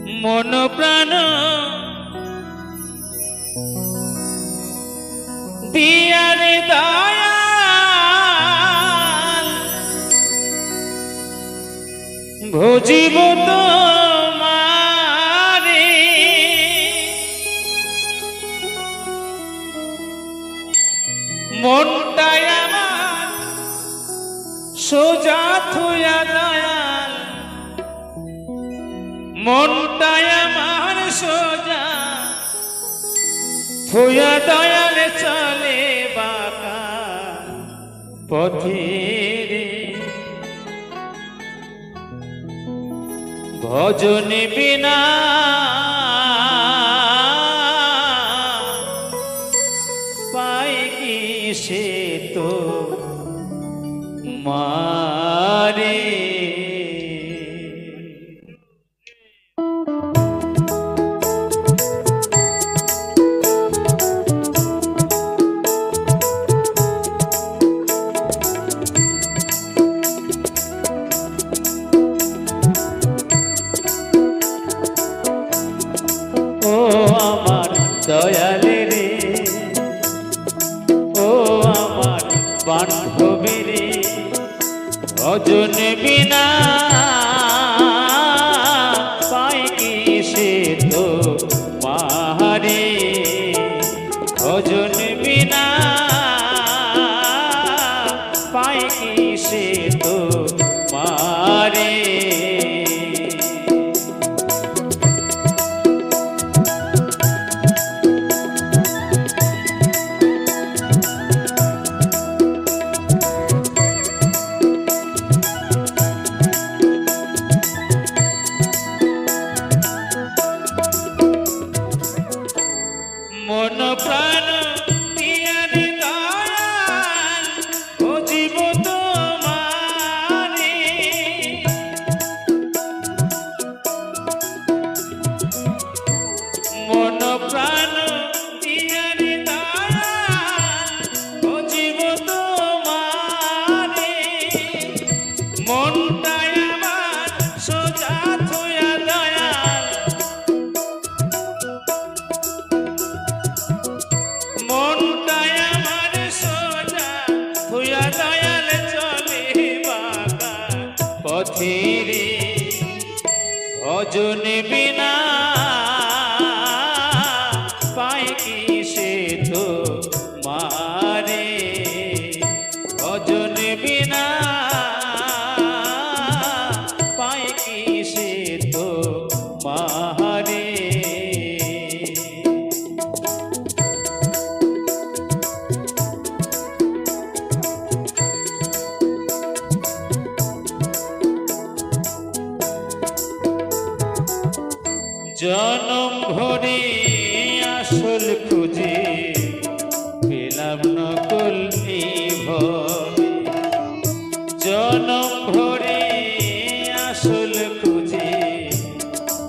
মন প্রাণ দিয়ারে দয়াল ভজিব তোমারে মনটাই আমার সোজা থুয়া দয়াল মনটাই আমার সোজা থুয়া দয়াল চলে বাঁকা পথে রে ভজন বিনা পাই কি সে তো মারে ও আমার দয়ালে রে ও আমার বান্ধবী রে ভজন বিনা পাই কি সে তো মারে ভজন বিনা পাই কি সে তো মারে মন প্রাণ দিয়ারে দয়াল ভজিব তোমারে মন প্রাণ দিয়ারে দয়াল ভজিব তোমারে মনটাই আমার সোজা থুয়া দয়াল মনটাই আমার সোজা থুয়া দয়াল চলে বাঁকা পথে রে ভজন বিনা পাই কি সে তো মারে ভজন বিনা পাই কি সে তো মারে জনম ভরে আসল খুঁজে পেলাম নকল নিভবে জনম ভরে আসল খুঁজে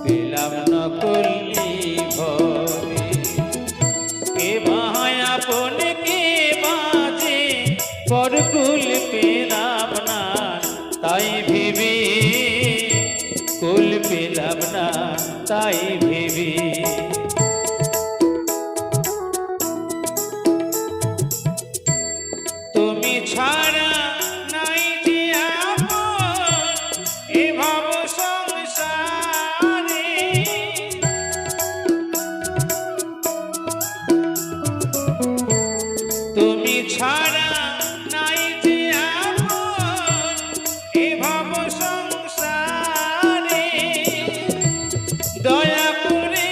পেলাম নকল নিভবে কে ভাই আপন কে বাজে পরকুল পেলাম না তাই ভেবে কুল পেলাম না তাই ভেবে তুমি ছাড়া নাই যে আপন এ ভাব সংসারে তুমি ছাড়া নাই যে আপন এ ভাব সংসারে দয়া করে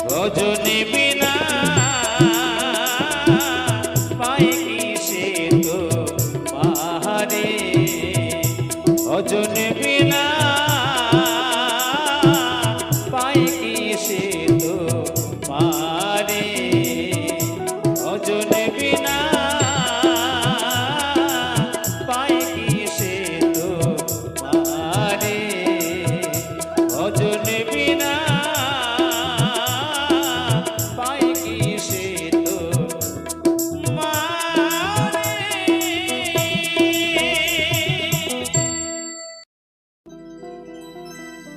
ভজনে বিনা পাই কি সে তো পাহাড়ে ভজনে বিনা পাই কি সে তো পারে ভজনে বিনা পাই কি সে তো পারে ভজনে বিনা পাই কি সে তো মারে।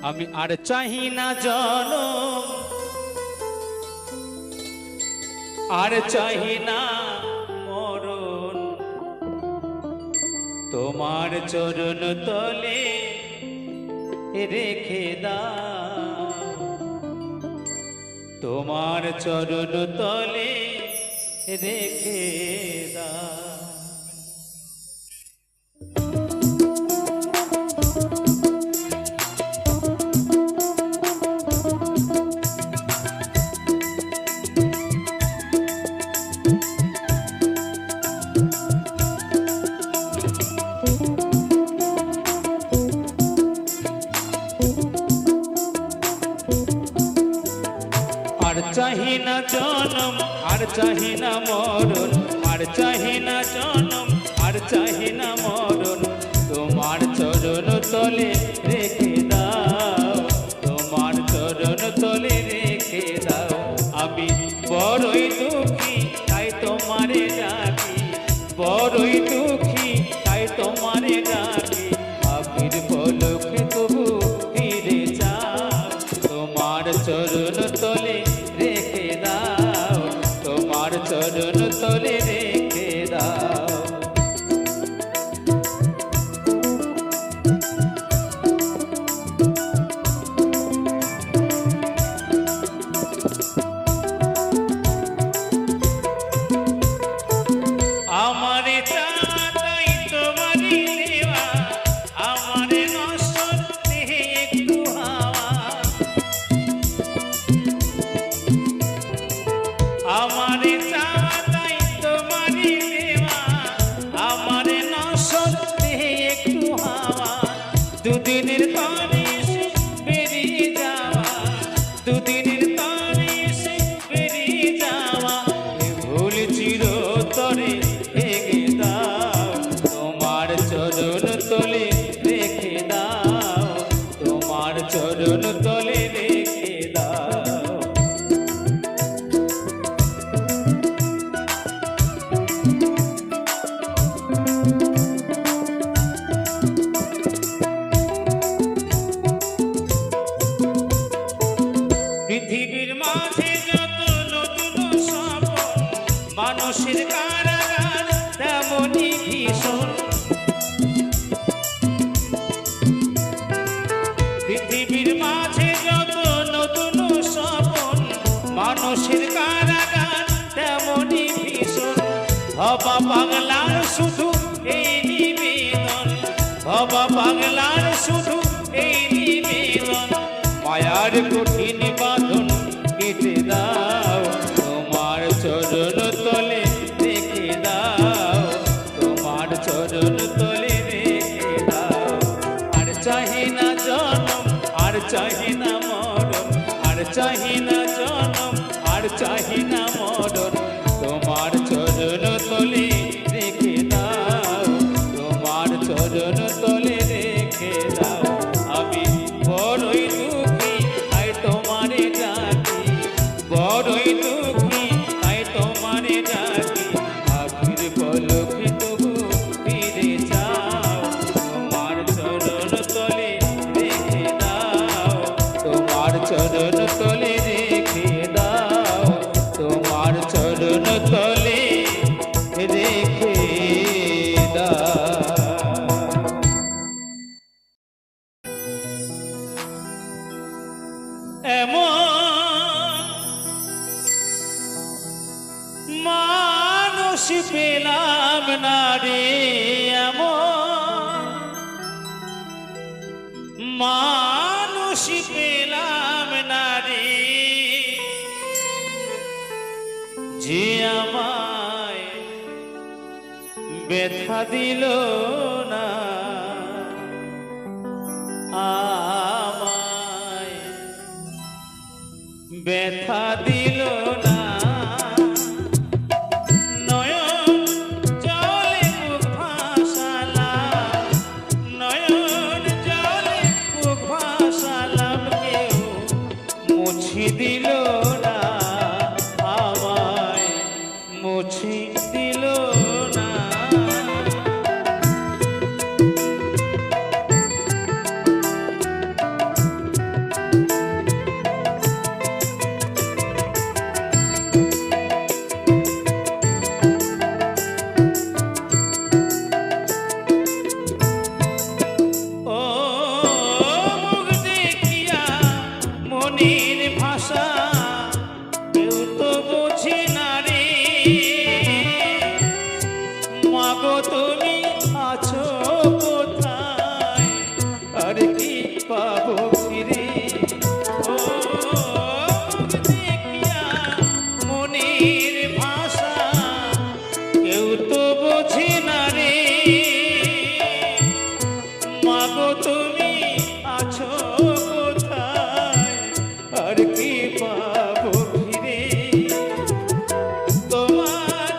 আমি আর চাহি না জনম আর চাহি না মরণ তোমার চরণ তলে রেখে দাও তোমার চরণ তলে রেখে দাও। আর চাহি না জনম আর চাহি না মরণ আর চাহি না জনম আর চাহি না মরণ তোমার চরণ তলে রেখে দাও তোমার চরণ তলে রেখে দাও। আমি বড়ই দুঃখী তাই তোমারে ডাকি বড়ই দুঃখী তাই তোমারে ডাকি আবির পলকে তবু ফিরে যাও তোমার চরণ তলে রেখে দাও তোমার চরণ তলে রেখে দাও। আমারে চাই তোমারই দেওয়া আমারে নশ্বর দেহে একটু হাওয়া আমারে চাই তোমারই দেওয়া আমারে নশ্বর দেহে একটু হাওয়া দুদিনের তরে এসে বেরিয়ে যাওয়া দুদিনের তরে এসে বেরিয়ে যাওয়া এ ভুল চিরতরে ভেঙে দাও তোমার চরণ তলে রেখে দাও তোমার চরণ তলে রেখে দাও। পৃথিবীর মাঝে যত নতুন স্বপ্ন মানুষের কারাগার তেমনই ভীষণ পৃথিবীর মাঝে যত নতুন স্বপ্ন মানুষের কারাগার তেমনই ভীষণ ভবা পাগলার শুধু এই নিবেদন ভবা পাগলার শুধু এই নিবেদন মায়ার কঠিন বাঁধন কেটে দাও তোমার চরণ তলে রেখে দাও তোমার চরণ তলে রেখে দাও। আর চাহি না জনম আর চাহি না মরণ আর চাহি না জনম আর চাহি না মরণ তোমার চরণ তলে রেখে দাও তোমার চরণ তলে রেখে দাও। আমি বড়ই দুঃখী তাই তোমারে ডাকি বড়ই দুঃখী তাই তোমারে ডাকি আখির পলকে তবু ফিরে যাও তোমার চরণ তলে রেখে দাও তোমার চরণ তলে রেখে দাও তোমার চরণ তলে রেখে দাও। মানুষ পেলাম না রে এমন মানুষ পেলাম না রে যে আমায় ব্যথা দিল না, আমায় ব্যথা দিল না। নয়ন জলে বুক ভাসালাম, নয়ন জলে বুক ভাসালাম, কেউ মুছে দিল না, আমায় মুছে দিল না। মনের ভাষা কেউ তো বুঝি না রে, মাগো তুমি আছো কোথায়, আর কি পাবো ফিরে। ও দেখিয়া মনের ভাষা কেউ তো বুঝি না রে, মাগো তুমি আছো আর কি পাবো ফিরে। তোমার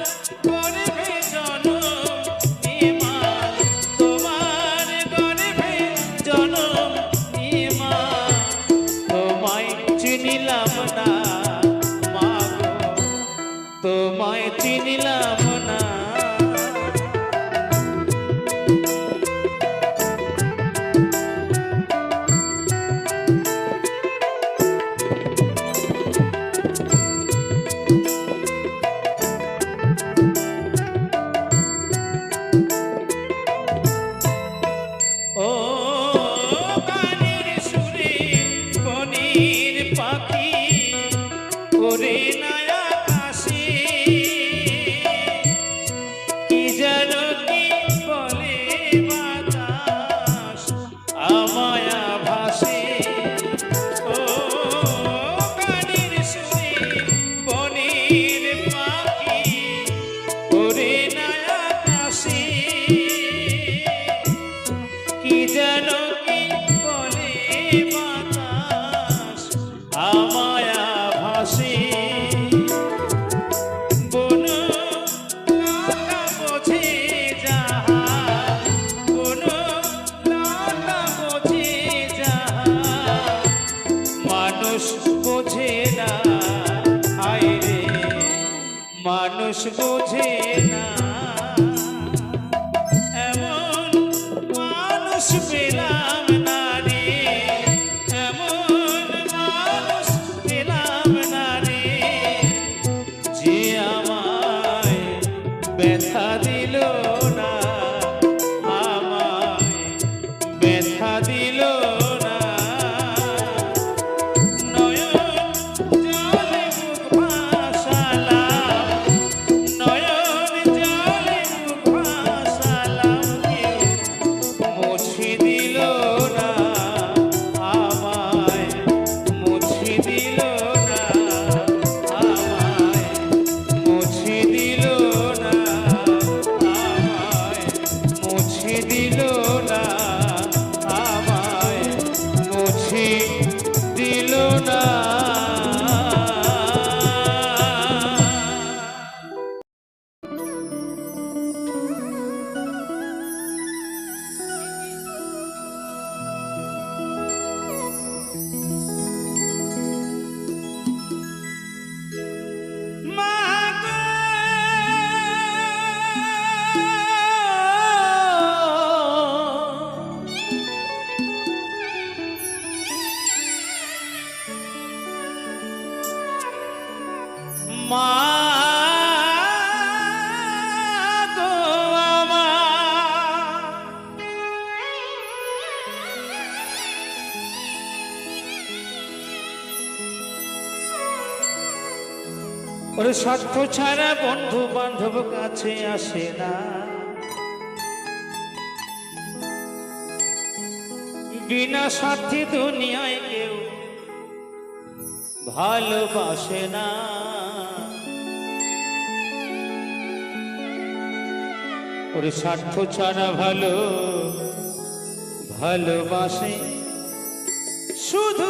গর্ভে জনম নিমা, তোমার গর্ভে জনম নিমা, তোমায় চিনিলাম না মাগো, তোমায় চিনিলাম না। ও গানের সুরে বনের পাখি ওরে নয়া আকাশে, কি যেন কি বলে বাতাস আমায় ভাসে। ও গানের সুরে বনের পাখি ওরে নয়া আকাশে, কি যেন কি বলে বাতাস আমায় ভাসে। কোন লতা বোঝে যাহা, কোন লতা বোঝে যাহা, মানুষ বোঝে না, হায় রে মানুষ বোঝে না। এমন মানুষ পেলাম না রে, এমন মানুষ পেলাম না রে, যে আমায় ব্যথা দিল না, আমায় ব্যথা দিল না। নয়ন জলে বুক ভাসালাম, নয়ন জলে বুক ভাসালাম, কেউ মুছে দিল না, আমায় মুছে দিল না, আমায় মুছে দিল না, আমায় মুছে দিল না, আমায় মুছে দিল না। মা গো আমার, ওর স্বার্থ ছাড়া বন্ধু বান্ধব কাছে আসে না, বিনা স্বার্থে দুনিয়ায় কেউ ভালোবাসে না। ওরে স্বার্থ ছাড়া ভালোবাসে শুধু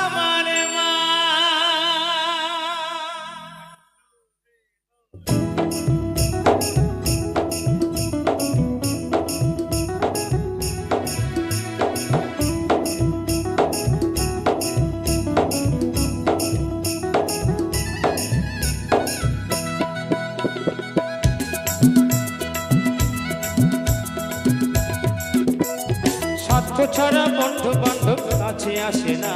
আমার মা। স্বার্থ ছাড়া বন্ধু বান্ধব কাছে আসে না,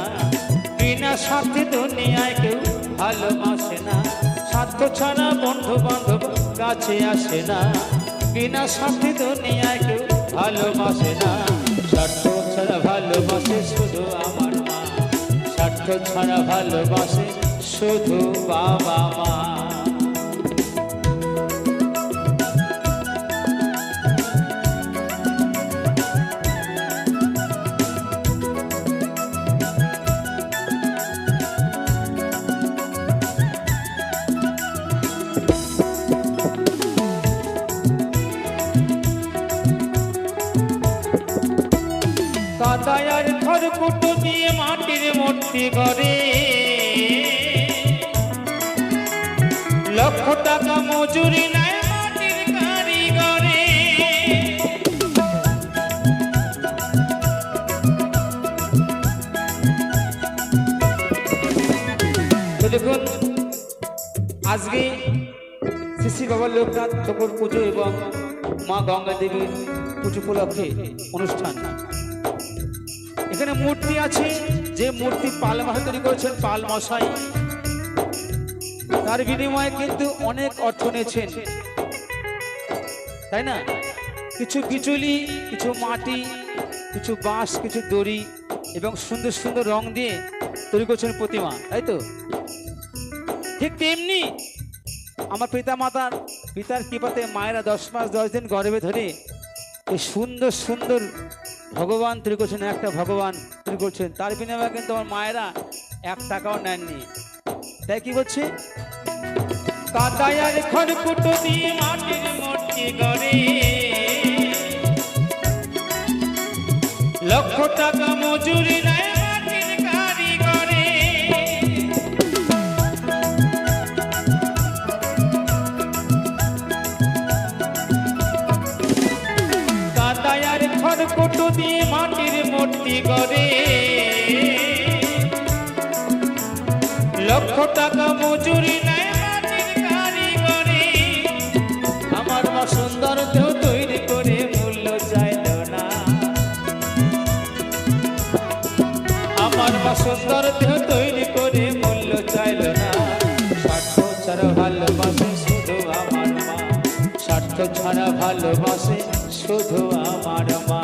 বিনা স্বার্থে দুনিয়ায় কেউ ভালোবাসে না। স্বার্থ ছাড়া বন্ধু বান্ধব কাছে আসে না, বিনা স্বার্থে দুনিয়ায় কেউ ভালোবাসে না। স্বার্থ ছাড়া ভালোবাসে শুধু আমার মা, স্বার্থ ছাড়া ভালোবাসে শুধু বাবা মা। কাদায়ার খড়কুটো দিয়ে মাটির মূর্তি গড়ে, লক্ষ টাকা মজুরি নেয় মাটির কারিগরে। দেখুন আজকে শ্রী শ্রী বাবা লোকনাথ ঠাকুর পুজো এবং মা গঙ্গা দেবীর পুজো উপলক্ষে অনুষ্ঠান। এখানে মূর্তি আছে, যে মূর্তি পাল মশাই তৈরি করেছেন, পাল মশাই, তার বিনিময়ে কিন্তু অনেক অর্থ নিয়েছেন, তাই না? কিছু বিচুলি, কিছু মাটি, কিছু বাঁশ, কিছু দড়ি এবং সুন্দর সুন্দর রং দিয়ে তৈরি করছেন প্রতিমা, তাই তো? ঠিক তেমনি আমার পিতার কৃপাতে মায়েরা 10 মাস 10 দিন গর্ভে ধরে এই সুন্দর সুন্দর ভগবান তৈরি করছেন, একটা ভগবান তৈরি করছেন। তার বিনিময়ে কিন্তু আমার মায়েরা 1 টাকাও নেননি। তাই কি বলছে? কাদায়ার খড়কুটো দিয়ে মাটির মূর্তি গড়ে, লক্ষ টাকা মজুরি নেয় মাটির কারিগরে। কাদায়ার খড়কুটো দিয়ে মাটির মূর্তি গড়ে, লক্ষ টাকা মজুরি নেয় মাটির কারিগরে। আমার মা সুন্দর দেহ তৈরি করে মূল্য চাইল না, আমার মা সুন্দর দেহ তৈরি করে মূল্য চাইল না। স্বার্থ ছাড়া ভালোবাসে শুধু আমার মা, স্বার্থ ছাড়া ভালোবাসে শুধু আমার মা।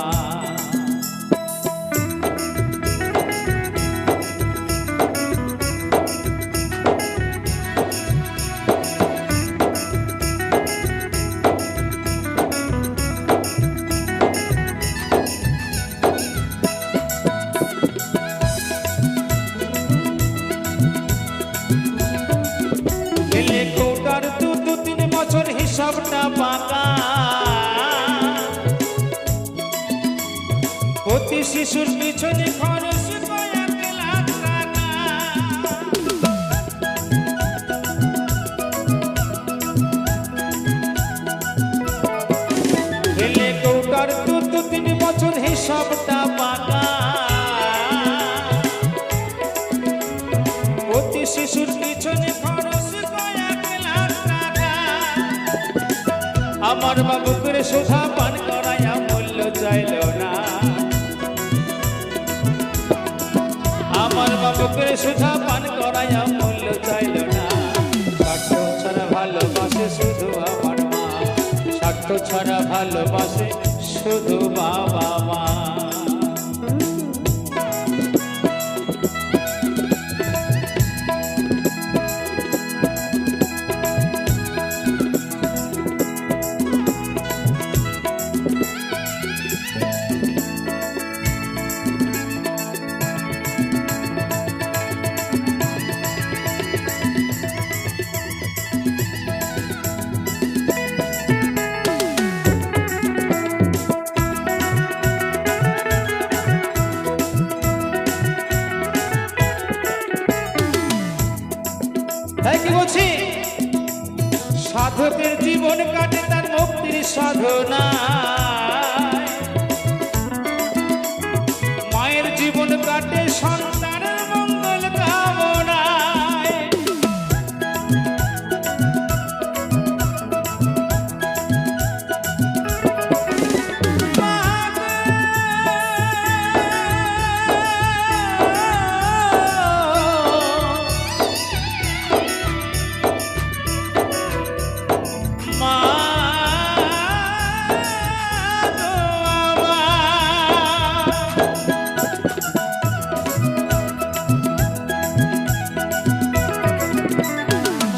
কোটার 2-3 বছর হিসাবটা পাকা, প্রতি শিশুর পিছনে খরচ কয়েক লাখ টাকা। কোটার 2-3 বছর হিসাবটা পাকা, প্রতি শিশুর পিছনে খরচ কয়েক লাখ টাকা। আমার বাবু করে সোধা পান করাইয়া মূল্য চাইল না, আমার বাবু করে সোধা পান করাইয়া মূল্য চাইল না। স্বার্থ ছাড়া ভালোবাসে শুধু আমার মা, স্বার্থ ছাড়া ভালোবাসে শুধু বাবা মা। তাই কি বলছি, সাধকের জীবন কাটে তার মুক্তির সাধনা, মায়ের জীবন কাটে সন্তানের মঙ্গল কামনায়।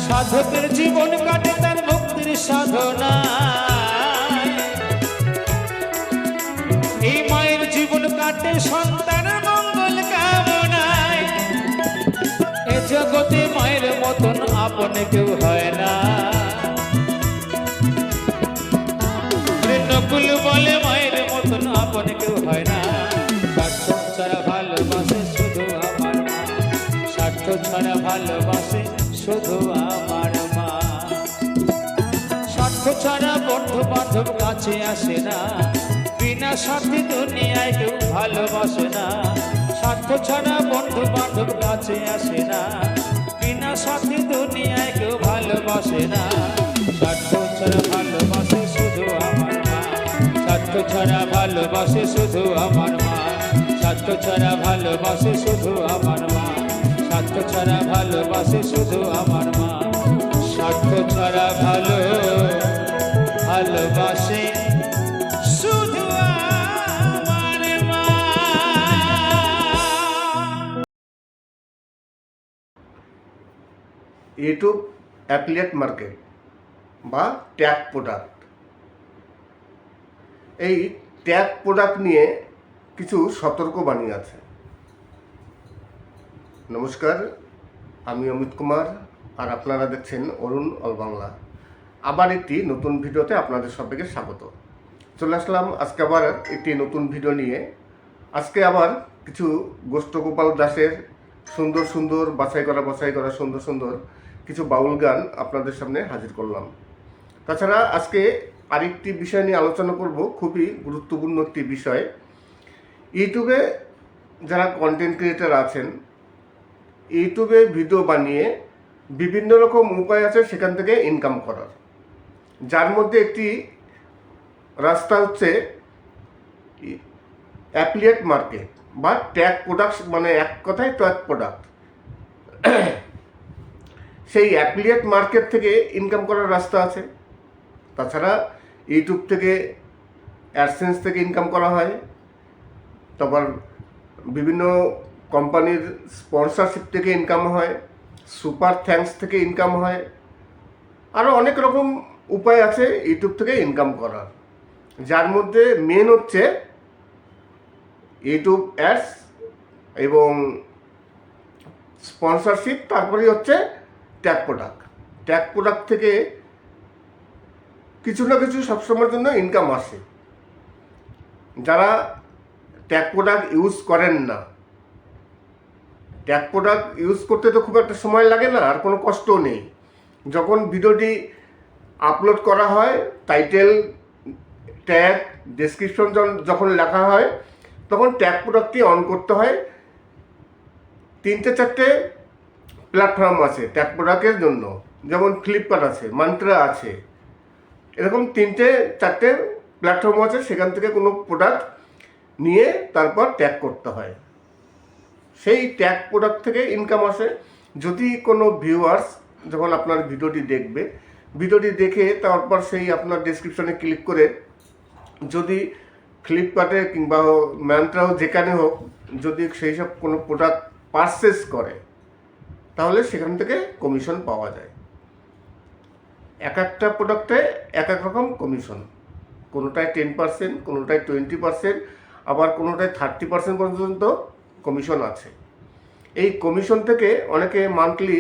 সাধকের জীবন কাটে তার মুক্তির সাধনা, এই মায়ের জীবন কাটে সন্তানের মঙ্গল কামনায়। এ জগতে মায়ের মতন আপন কেউ হয় না, নকুল বলে মায়ের মতন আপন কেউ হয় না। স্বার্থ ছাড়া ভালোবাসে শুধু আমার মা, স্বার্থ ছাড়া ভালোবাসে শুধু আমার মা। স্বার্থ ছাড়া বন্ধু বান্ধব কাছে আসে না, বিনা স্বার্থে দুনিয়ায় কেউ ভালোবাসে না। স্বার্থ ছাড়া বন্ধু বান্ধব কাছে আসে না, বিনা স্বার্থে দুনিয়ায় কেউ ভালোবাসে না। স্বার্থ ছাড়া ভালোবাসে শুধু আমার মা, স্বার্থ ছাড়া ভালোবাসে শুধু আমার মা, স্বার্থ ছাড়া ভালোবাসে শুধু আমার মা, স্বার্থ ছাড়া ভালোবাসে শুধু আমার মা, স্বার্থ ছাড়া ভালোবাসে শুধু আমার মা। ইউটিউব অ্যাফিলিয়েট মার্কেট বা ট্যাগ প্রোডাক্ট, এই ট্যাগ প্রোডাক্ট নিয়ে কিছু সতর্কবাণী আছে। নমস্কার, আমি অমিত কুমার আর আপনারা দেখছেন অরুণ অল বাংলা। আবার একটি নতুন ভিডিওতে আপনাদের সবাইকে স্বাগত। চলে আসলাম আজকে আবার একটি নতুন ভিডিও নিয়ে। আজকে আবার কিছু গোষ্ঠগোপাল দাসের সুন্দর সুন্দর বাছাই করা সুন্দর সুন্দর কিছু বাউল গান আপনাদের সামনে হাজির করলাম। তাছাড়া আজকে আরেকটি বিষয় নিয়ে আলোচনা করব, খুবই গুরুত্বপূর্ণ একটি বিষয়। ইউটিউবে যারা কন্টেন্ট ক্রিয়েটার আছেন, ইউটিউবে ভিডিও বানিয়ে বিভিন্ন রকম উপায় আছে সেখান থেকে ইনকাম করার, যার মধ্যে একটি রাস্তা হচ্ছে অ্যাফিলিয়েট মার্কেট বা ট্যাগ প্রোডাক্ট, মানে এক কথায় ট্যাগ প্রোডাক্ট। সেই অ্যাফিলিয়েট মার্কেট থেকে ইনকাম করার রাস্তা আছে। তাছাড়া ইউটিউব থেকে অ্যাডসেন্স থেকে ইনকাম করা হয়, তারপর বিভিন্ন কোম্পানির স্পন্সরশিপ থেকে ইনকাম হয়, সুপার থ্যাঙ্কস থেকে ইনকাম হয়, আরও অনেক রকম উপায় আছে ইউটিউব থেকে ইনকাম করার, যার মধ্যে মেন হচ্ছে ইউটিউব অ্যাডস এবং স্পন্সরশিপ, তারপরেই হচ্ছে ট্যাগ প্রোডাক্ট। ট্যাগ প্রোডাক্ট থেকে কিছু না কিছু সবসময়ের জন্য ইনকাম আসে। যারা ট্যাগ প্রোডাক্ট ইউজ করেন না, ট্যাগ প্রোডাক্ট ইউজ করতে তো খুব একটা সময় লাগে না, আর কোনো কষ্টও নেই। যখন ভিডিওটি আপলোড করা হয়, টাইটেল, ট্যাগ, ডেসক্রিপশন যখন লেখা হয়, তখন ট্যাগ প্রোডাক্টটি অন করতে হয়। 3-4টে প্ল্যাটফর্ম আছে ট্যাগ প্রোডাক্টের জন্য, যেমন ফ্লিপকার্ট আছে, মান্ত্রা আছে, এরকম 3-4টে প্ল্যাটফর্ম আছে। সেখান থেকে কোনো প্রোডাক্ট নিয়ে তারপর ট্যাগ করতে হয়, সেই ট্যাগ প্রোডাক্ট থেকে ইনকাম আসে। যদি কোনো ভিউয়ার্স যখন আপনার ভিডিওটি দেখবে, ভিডিওটি দেখে তারপর সেই আপনার ডেসক্রিপশনে ক্লিক করে যদি ফ্লিপকার্টে কিংবা ম্যান্ত্রাও যেখানে হোক, যদি সেই সব কোনো প্রোডাক্ট পারচেস করে, তাহলে সেখান থেকে কমিশন পাওয়া যায়। এক একটা প্রোডাক্টে এক এক রকম কমিশন, কোনোটায় 10%, কোনোটায় 20%, আবার কোনোটায় 30% পর্যন্ত কমিশন আছে। এই কমিশন থেকে অনেকে মান্থলি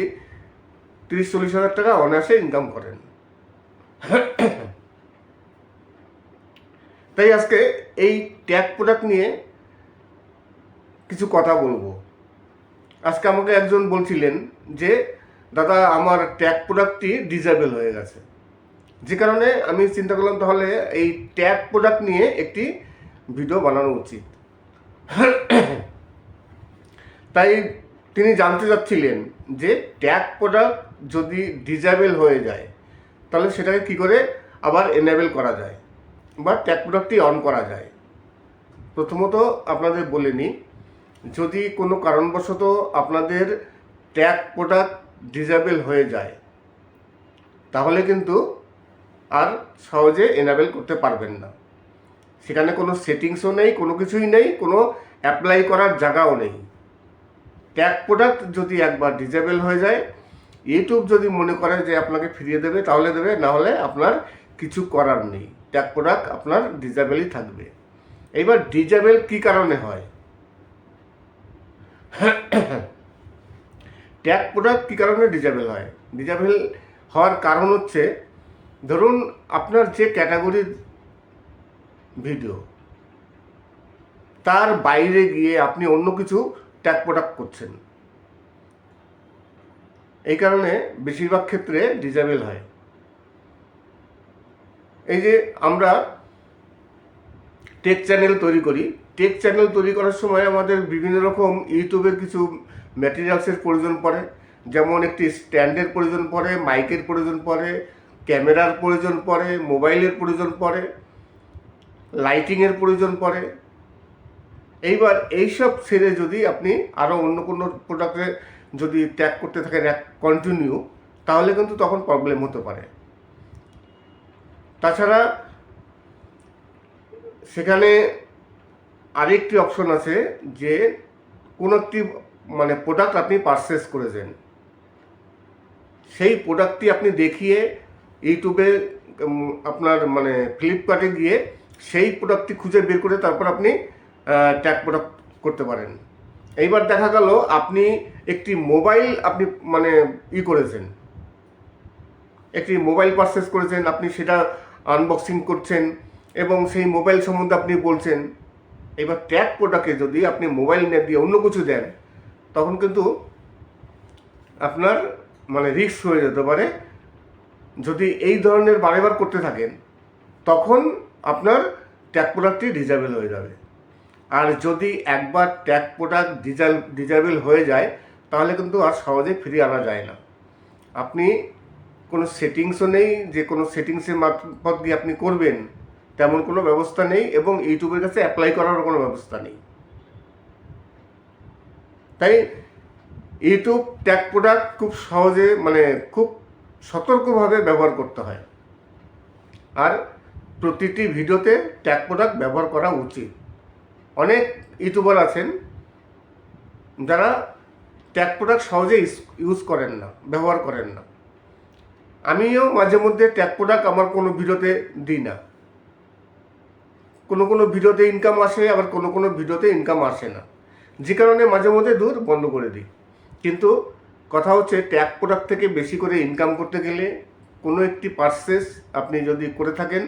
30-40 হাজার টাকা অনায়াসে ইনকাম করেন। তাই আজকে এই ট্যাগ প্রোডাক্ট নিয়ে কিছু কথা বলবো। আজকে আমাকে একজন বলছিলেন যে দাদা আমার ট্যাগ প্রোডাক্টটি ডিজেবল হয়ে গেছে, যে কারণে আমি চিন্তা করলাম তাহলে এই ট্যাগ প্রোডাক্ট নিয়ে একটি ভিডিও বানানো উচিত। তাই তিনি জানতে চাচ্ছিলেন যে ট্যাগ প্রোডাক্ট যদি ডিজেবল হয়ে যায় তাহলে সেটাকে কি করে আবার এনেবল করা যায় বা ট্যাগ প্রোডাক্টটি অন করা যায়। প্রথমত আপনাদের বলে নিই, যদি কোনো কারণবশত আপনাদের ট্যাগ প্রোডাক্ট ডিজেবল হয়ে যায় তাহলে কিন্তু আর সহজে এনেবল করতে পারবেন না। সেখানে কোনো সেটিংসও নেই, কোনো কিছুই নেই, কোনো অ্যাপ্লাই করার জায়গাও নেই। ট্যাগ প্রোডাক্ট যদি একবার ডিজেবল হয়ে যায়, ইউটিউব যদি মনে করে যে আপনাকে ফিরিয়ে দেবে তাহলে দেবে, না হলে আপনার কিছু করার নেই, ট্যাগ প্রোডাক্ট আপনার ডিজেবলই থাকবে। এইবার ডিজেবল কী কারণে হয়? ট্যাগ প্রোডাক্ট কী কারণে ডিজেবল হয়? ডিজেবল হওয়ার কারণ হচ্ছে, ধরুন আপনার যে ক্যাটাগরির ভিডিও তার বাইরে গিয়ে আপনি অন্য কিছু ট্যাগ প্রোডাক্ট করছেন, এই কারণে বেশিরভাগ ক্ষেত্রে ডিজেবল হয়। এই যে আমরা টেক চ্যানেল তৈরি করি, টেক চ্যানেল তৈরি করার সময় আমাদের বিভিন্ন রকম ইউটিউবের কিছু ম্যাটেরিয়ালসের প্রয়োজন পড়ে, যেমন একটি স্ট্যান্ডের প্রয়োজন পড়ে, মাইকের প্রয়োজন পড়ে, ক্যামেরার প্রয়োজন পড়ে, মোবাইলের প্রয়োজন পড়ে, লাইটিংয়ের প্রয়োজন পড়ে। এইবার এইসব ছেড়ে যদি আপনি আরও অন্য কোনো প্রোডাক্টে যদি ট্যাগ করতে থাকেন কন্টিনিউ, তাহলে কিন্তু তখন প্রবলেম হতে পারে। তাছাড়া সেখানে আরেকটি অপশন আছে যে কোনো একটি প্রোডাক্ট আপনি পারচেস করেছেন, সেই প্রোডাক্টটি আপনি দেখিয়ে ইউটিউবে আপনার ফ্লিপকার্টে গিয়ে সেই প্রোডাক্টটি খুঁজে বের করে তারপর আপনি ট্যাগ প্রোডাক্ট করতে পারেন। এইবার দেখা গেল আপনি একটি মোবাইল আপনি করেছেন, একটি মোবাইল পারচেস করেছেন, আপনি সেটা আনবক্সিং করছেন এবং সেই মোবাইল সম্বন্ধে আপনি বলছেন। এবার ট্যাগ প্রোডাক্টে যদি আপনি মোবাইল না দিয়ে অন্য কিছু দেন তখন কিন্তু আপনার রিস্ক হয়ে যেতে পারে। যদি এই ধরনের বারেবার করতে থাকেন তখন আপনার ট্যাগ প্রোডাক্টটি ডিজেবল হয়ে যাবে। আর যদি একবার ট্যাগ প্রোডাক্ট ডিজেবল হয়ে যায় তাহলে কিন্তু আর সহজে ফিরিয়ে আনা যায় না। আপনি কোনো সেটিংসও নেই যে কোনো সেটিংসের মারফত দিয়ে আপনি করবেন, তেমন কোনো ব্যবস্থা নেই, এবং ইউটিউবের কাছে অ্যাপ্লাই করারও কোনো ব্যবস্থা নেই। তাই ইউটিউব ট্যাগ প্রোডাক্ট খুব সহজে খুব সতর্কভাবে ব্যবহার করতে হয়, আর প্রতিটি ভিডিওতে ট্যাগ প্রোডাক্ট ব্যবহার করা উচিত। অনেক ইউটিউবার আছেন যারা ট্যাগ প্রোডাক্ট সহজে ইউজ করেন না, ব্যবহার করেন না। আমিও মাঝে মধ্যে ট্যাগ প্রোডাক্ট আমার কোনো ভিডিওতে দিই না। কোনো কোনো ভিডিওতে ইনকাম আসে, আবার কোনো কোনো ভিডিওতে ইনকাম আসে না, যে কারণে মাঝে মধ্যে বন্ধ করে দিই। কিন্তু কথা হচ্ছে ট্যাগ প্রোডাক্ট থেকে বেশি করে ইনকাম করতে গেলে কোনো একটি পারচেস আপনি যদি করে থাকেন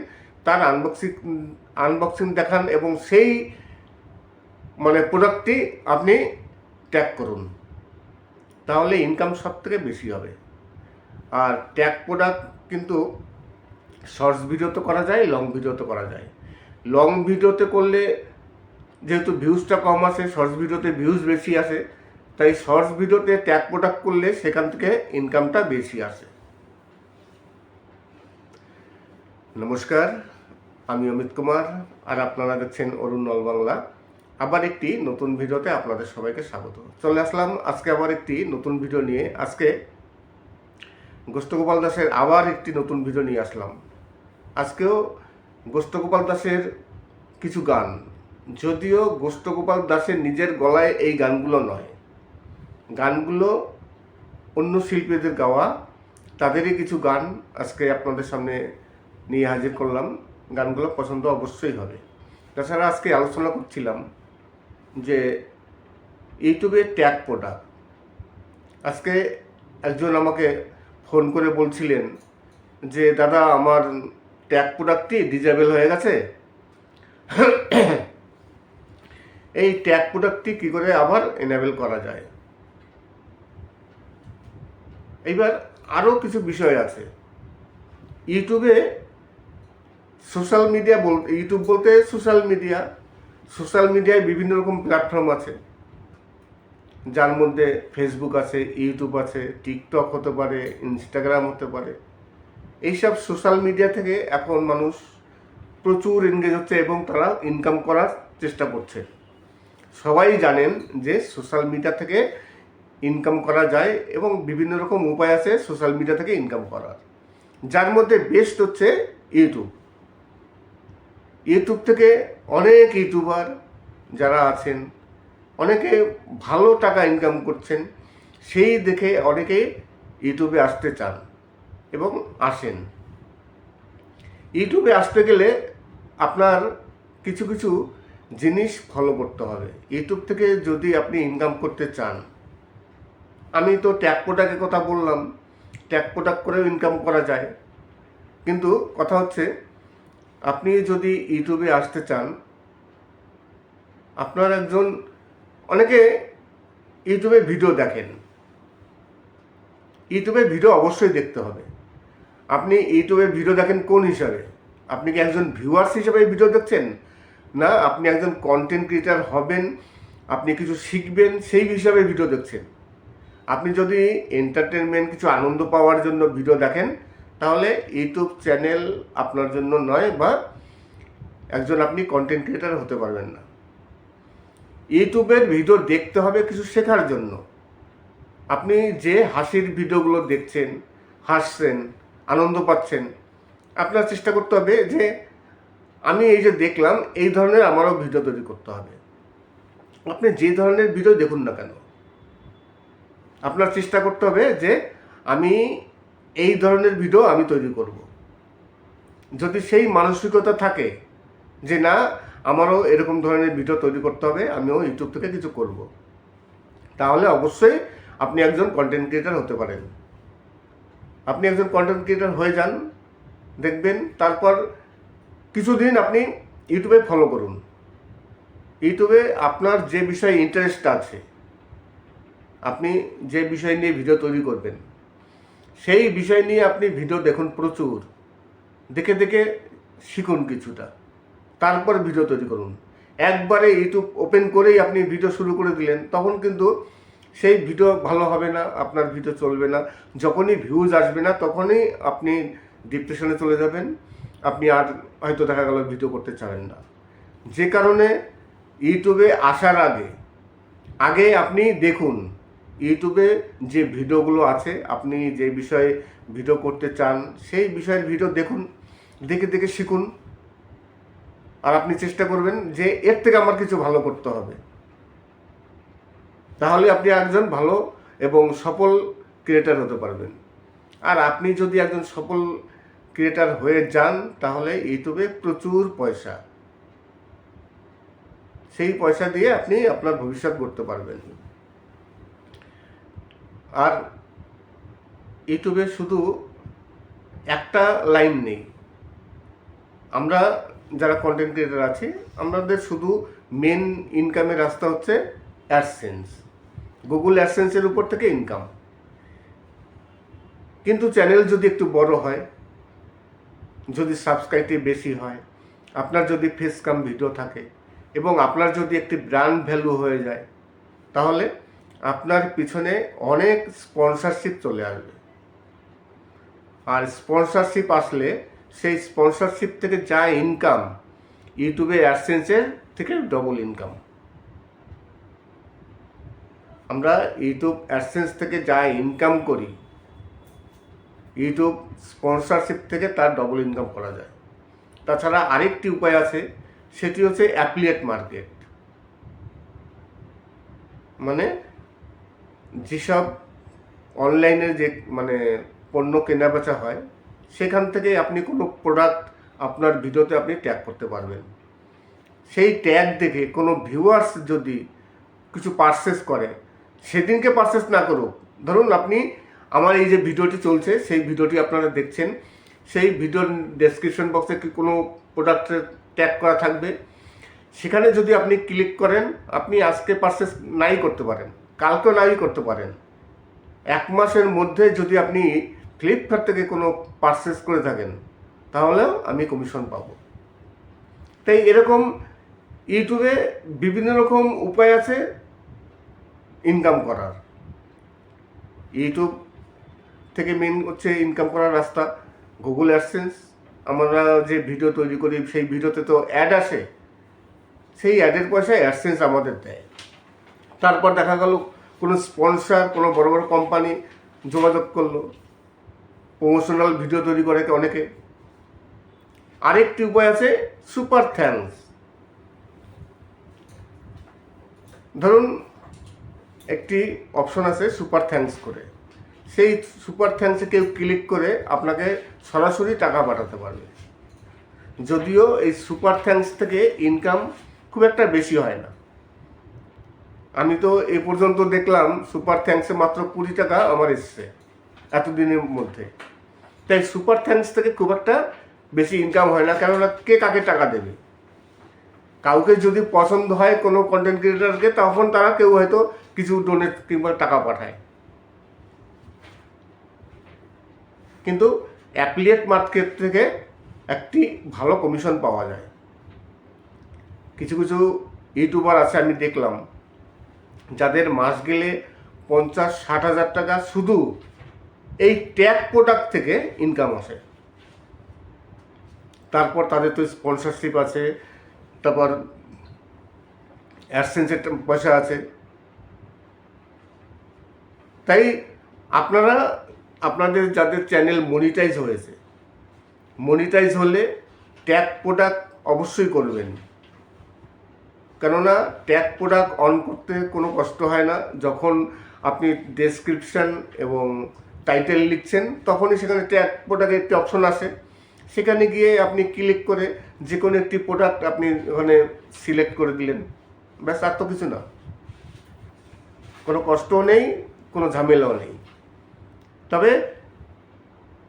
তার আনবক্সিং দেখান এবং সেই প্রোডাক্টটি আপনি ট্যাগ করুন, তাহলে ইনকাম সব থেকে বেশি হবে। আর ট্যাগ প্রোডাক্ট কিন্তু শর্টস ভিডিওতে করা যায়, লং ভিডিওতে করা যায়। লং ভিডিওতে করলে যেহেতু ভিউজটা কম আসে, শর্টস ভিডিওতে ভিউজ বেশি আসে, তাই শর্টস ভিডিওতে ট্যাগ প্রোডাক্ট করলে সেখান থেকে ইনকামটা বেশি আসে। নমস্কার, আমি অমিত কুমার, আর আপনারা দেখছেন অরুণ নল বাংলা। আবার একটি নতুন ভিডিওতে আপনাদের সবাইকে স্বাগত। চলে আসলাম আজকে আবার একটি নতুন ভিডিও নিয়ে। আজকে গোষ্ঠগোপাল দাসের আবার একটি নতুন ভিডিও নিয়ে আসলাম। আজকেও গোষ্ঠগোপাল দাসের কিছু গান, যদিও গোষ্ঠগোপাল দাসের নিজের গলায় এই গানগুলো নয়, গানগুলো অন্য শিল্পীদের গাওয়া, তাদেরই কিছু গান আজকে আপনাদের সামনে নিয়ে হাজির করলাম। গানগুলো পছন্দ অবশ্যই হবে। তাছাড়া আজকে আলোচনা করছিলাম যে ইউটিউবে ট্যাগ প্রোডাক্ট। আজকে একজন আমাকে ফোন করে বলছিলেন যে দাদা আমার ট্যাগ প্রোডাক্টটি ডিজেবল হয়ে গেছে, এই ট্যাগ প্রোডাক্টটি কী করে আবার এনেবল করা যায়। এইবার আরও কিছু বিষয় আছে। ইউটিউবে সোশ্যাল মিডিয়া বলতে, ইউটিউব বলতে সোশ্যাল মিডিয়ায় বিভিন্ন রকম প্ল্যাটফর্ম আছে, যার মধ্যে ফেসবুক আছে, ইউটিউব আছে, টিকটক হতে পারে, ইনস্টাগ্রাম হতে পারে। এইসব সোশ্যাল মিডিয়া থেকে এখন মানুষ প্রচুর এনগেজ হচ্ছে এবং তারা ইনকাম করার চেষ্টা করছে। সবাই জানেন যে সোশ্যাল মিডিয়া থেকে ইনকাম করা যায় এবং বিভিন্ন রকম উপায় আছে সোশ্যাল মিডিয়া থেকে ইনকাম করার, যার মধ্যে বেস্ট হচ্ছে ইউটিউব থেকে অনেক ইউটিউবার যারা আছেন, অনেকে ভালো টাকা ইনকাম করছেন, সেই দেখে অনেকে ইউটিউবে আসতে চান এবং আসেন। ইউটিউবে আসতে গেলে আপনার কিছু কিছু জিনিস ফলো করতে হবে। ইউটিউব থেকে যদি আপনি ইনকাম করতে চান, আমি তো ট্যাগ প্রোডাক্টের কথা বললাম, ট্যাগ প্রোডাক্ট করেও ইনকাম করা যায়, কিন্তু কথা হচ্ছে আপনি যদি ইউটিউবে আসতে চান, আপনার অনেকে ইউটিউবে ভিডিও দেখেন, ইউটিউবে ভিডিও অবশ্যই দেখতে হবে। আপনি ইউটিউবে ভিডিও দেখেন কোন হিসাবে? আপনি কি একজন ভিউয়ার্স হিসাবে ভিডিও দেখছেন, না আপনি একজন কন্টেন্ট ক্রিয়েটার হবেন, আপনি কিছু শিখবেন সেই হিসাবে ভিডিও দেখছেন? আপনি যদি এন্টারটেনমেন্ট, কিছু আনন্দ পাওয়ার জন্য ভিডিও দেখেন, তাহলে ইউটিউব চ্যানেল আপনার জন্য নয়, বা আপনি কন্টেন্ট ক্রিয়েটার হতে পারবেন না। ইউটিউবের ভিডিও দেখতে হবে কিছু শেখার জন্য। আপনি যে হাসির ভিডিওগুলো দেখছেন, হাসছেন, আনন্দ পাচ্ছেন, আপনার চেষ্টা করতে হবে যে আমি এই যে দেখলাম, এই ধরনের আমারও ভিডিও তৈরি করতে হবে। আপনি যে ধরনের ভিডিও দেখুন না কেন, আপনার চেষ্টা করতে হবে যে আমি এই ধরনের ভিডিও আমি তৈরি করব। যদি সেই মানসিকতা থাকে যে না, আমারও এরকম ধরনের ভিডিও তৈরি করতে হবে, আমিও ইউটিউব থেকে কিছু করব, তাহলে অবশ্যই আপনি একজন কন্টেন্ট ক্রিয়েটার হতে পারেন। আপনি একজন কন্টেন্ট ক্রিয়েটার হয়ে যান, দেখবেন তারপর কিছুদিন আপনি ইউটিউবে ফলো করুন। ইউটিউবে আপনার যে বিষয়ে ইন্টারেস্ট আছে, আপনি যে বিষয় নিয়ে ভিডিও তৈরি করবেন, সেই বিষয় নিয়ে আপনি ভিডিও দেখুন, প্রচুর দেখে দেখে শিখুন কিছুটা, তারপর ভিডিও তৈরি করুন। একবারে ইউটিউব ওপেন করেই আপনি ভিডিও শুরু করে দিলেন, তখন কিন্তু সেই ভিডিও ভালো হবে না, আপনার ভিডিও চলবে না। যখনই ভিউজ আসবে না, তখনই আপনি ডিপ্রেশনে চলে যাবেন, আপনি আর হয়তো দেখা গেল ভিডিও করতে চাবেন না। যে কারণে ইউটিউবে আসার আগে আপনি দেখুন ইউটিউবে যে ভিডিওগুলো আছে, আপনি যে বিষয়ে ভিডিও করতে চান সেই বিষয়ের ভিডিও দেখুন, দেখে দেখে শিখুন। আর আপনি চেষ্টা করবেন যে এর থেকে আমার কিছু ভালো করতে হবে, তাহলে আপনি একজন ভালো এবং সফল ক্রিয়েটার হতে পারবেন। আর আপনি যদি একজন সফল ক্রিয়েটার হয়ে যান, তাহলে ইউটিউবে প্রচুর পয়সা, সেই পয়সা দিয়ে আপনি আপনার ভবিষ্যৎ গড়তে পারবেন। আর ইউটিউবে শুধু একটা লাইন নেই। আমরা যারা কন্টেন্ট ক্রিয়েটার আছি, আমাদের শুধু মেন ইনকামের রাস্তা হচ্ছে অ্যাডসেন্স, গুগল অ্যাডসেন্সের উপর থেকে ইনকাম। কিন্তু চ্যানেল যদি একটু বড় হয়, যদি সাবস্ক্রাইব বেশি হয়, আপনার যদি ফেস কাম ভিডিও থাকে এবং আপনার যদি একটি ব্র্যান্ড ভ্যালু হয়ে যায়, তাহলে আপনার পিছনে অনেক স্পন্সরশিপ চলে আসবে। আর স্পন্সরশিপ আসলে সেই স্পন্সরশিপ থেকে যা ইনকাম, ইউটিউবে অ্যাডসেন্সের থেকে ডবল ইনকাম। আমরা ইউটিউব অ্যাডসেন্স থেকে যা ইনকাম করি, ইউটিউব স্পন্সরশিপ থেকে তার ডবল ইনকাম করা যায়। তাছাড়া আরেকটি উপায় আছে, সেটি হচ্ছে অ্যাফিলিয়েট মার্কেট। মানে যেসব অনলাইনে যে পণ্য কেনা বেচা হয়, সেখান থেকে আপনি কোনো প্রোডাক্ট আপনার ভিডিওতে আপনি ট্যাগ করতে পারবেন। সেই ট্যাগ দেখে কোনো ভিউয়ার্স যদি কিছু পারচেস করে, সেদিনকে পারচেস না করুক, ধরুন আপনি আমার এই যে ভিডিওটি চলছে, সেই ভিডিওটি আপনারা দেখছেন, সেই ভিডিওর ডেসক্রিপশন বক্সে কোনো প্রোডাক্টের ট্যাগ করা থাকবে, সেখানে যদি আপনি ক্লিক করেন, আপনি আজকে পারচেস নাই করতে পারেন, কালকেও নাই করতে পারেন, 1 মাসের মধ্যে যদি আপনি ফ্লিপকার্ট থেকে কোনো পারচেস করে থাকেন তাহলেও আমি কমিশন পাবো। তাই এরকম ইউটিউবে বিভিন্ন রকম উপায় আছে ইনকাম করার। ইউটিউব থেকে মেন হচ্ছে ইনকাম করার রাস্তা গুগল অ্যাডসেন্স। আমরা যে ভিডিও তৈরি করি সেই ভিডিওতে তো অ্যাড আসে, সেই অ্যাডের পয়সায় অ্যাডসেন্স আমাদের দেয়। তারপর দেখা গেল কোনো স্পন্সর, কোনো বড় বড় কোম্পানি যোগাযোগ করলো, প্রমোশনাল ভিডিও তৈরি করে অনেকে। আরেকটি উপায় আছে সুপার থ্যাঙ্কস। ধরুন একটি অপশন আছে সুপার থ্যাঙ্কস করে, সেই সুপার থ্যাঙ্কসে কেউ ক্লিক করে আপনাকে সরাসরি টাকা পাঠাতে পারবে। যদিও এই সুপার থ্যাঙ্কস থেকে ইনকাম খুব একটা বেশি হয় না। আমি তো এ পর্যন্ত দেখলাম সুপার থ্যাঙ্কসে মাত্র 20 টাকা আমার এসছে এতদিনের মধ্যে। তাই সুপার থ্যাঙ্কস থেকে খুব একটা বেশি ইনকাম হয় না, কেননা কে কাকে টাকা দেবে। কাউকে যদি পছন্দ হয় কোনো কন্টেন্ট ক্রিয়েটারকে, তখন তারা কেউ হয়তো কিছু ডোনেট কিংবা টাকা পাঠায়। কিন্তু অ্যাফিলিয়েট মার্কেট থেকে একটি ভালো কমিশন পাওয়া যায়। কিছু কিছু ইউটিউবার আছে আমি দেখলাম, যাদের মাস গেলে 50-60 হাজার টাকা শুধু এই ট্যাগ প্রোডাক্ট থেকে ইনকাম আসে। তারপর তাদের তো স্পন্সরশিপ আছে, তারপর অ্যাডসেন্সের পয়সা আছে। তাই আপনারা আপনাদের যাদের চ্যানেল মনিটাইজ হয়েছে, মনিটাইজ হলে ট্যাগ প্রোডাক্ট অবশ্যই করবেন। কেননা ট্যাগ প্রোডাক্ট অন করতে কোনো কষ্ট হয় না। যখন আপনি ডেসক্রিপশান এবং টাইটেল লিখছেন তখনই সেখানে ট্যাগ প্রোডাক্টের একটি অপশন আসে, সেখানে গিয়ে আপনি ক্লিক করে যে কোনো একটি প্রোডাক্ট আপনি ওখানে সিলেক্ট করে দিলেন, ব্যাস, আর তো কিছু না। কোনো কষ্টও নেই, কোনো ঝামেলাও নেই। তবে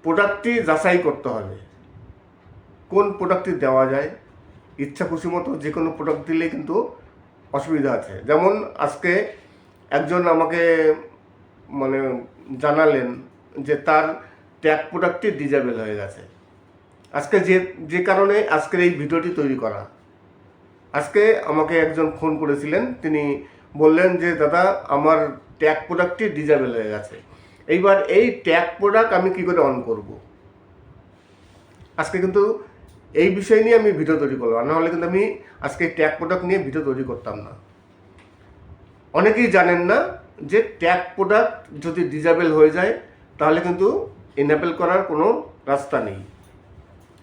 প্রোডাক্টটি যাচাই করতে হবে কোন প্রোডাক্টটি দেওয়া যায়। ইচ্ছা খুশি মতো যে কোনো প্রোডাক্ট দিলে কিন্তু অসুবিধা আছে। যেমন আজকে একজন আমাকে জানালেন যে তার ট্যাগ প্রোডাক্টটি ডিজেবল হয়ে গেছে। আজকে যে কারণে আজকের এই ভিডিওটি তৈরি করা। আজকে আমাকে একজন ফোন করেছিলেন, তিনি বললেন যে দাদা আমার ট্যাগ প্রোডাক্টটি ডিজেবল হয়ে গেছে, এইবার এই ট্যাগ প্রোডাক্ট আমি কী করে অন করব। আজকে কিন্তু এই বিষয় নিয়ে আমি ভিডিও তৈরি করলাম, নাহলে কিন্তু আমি আজকে ট্যাগ প্রোডাক্ট নিয়ে ভিডিও তৈরি করতাম না। অনেকেই জানেন না যে ট্যাগ প্রোডাক্ট যদি ডিজেবল হয়ে যায় তাহলে কিন্তু এনেবল করার কোনো রাস্তা নেই।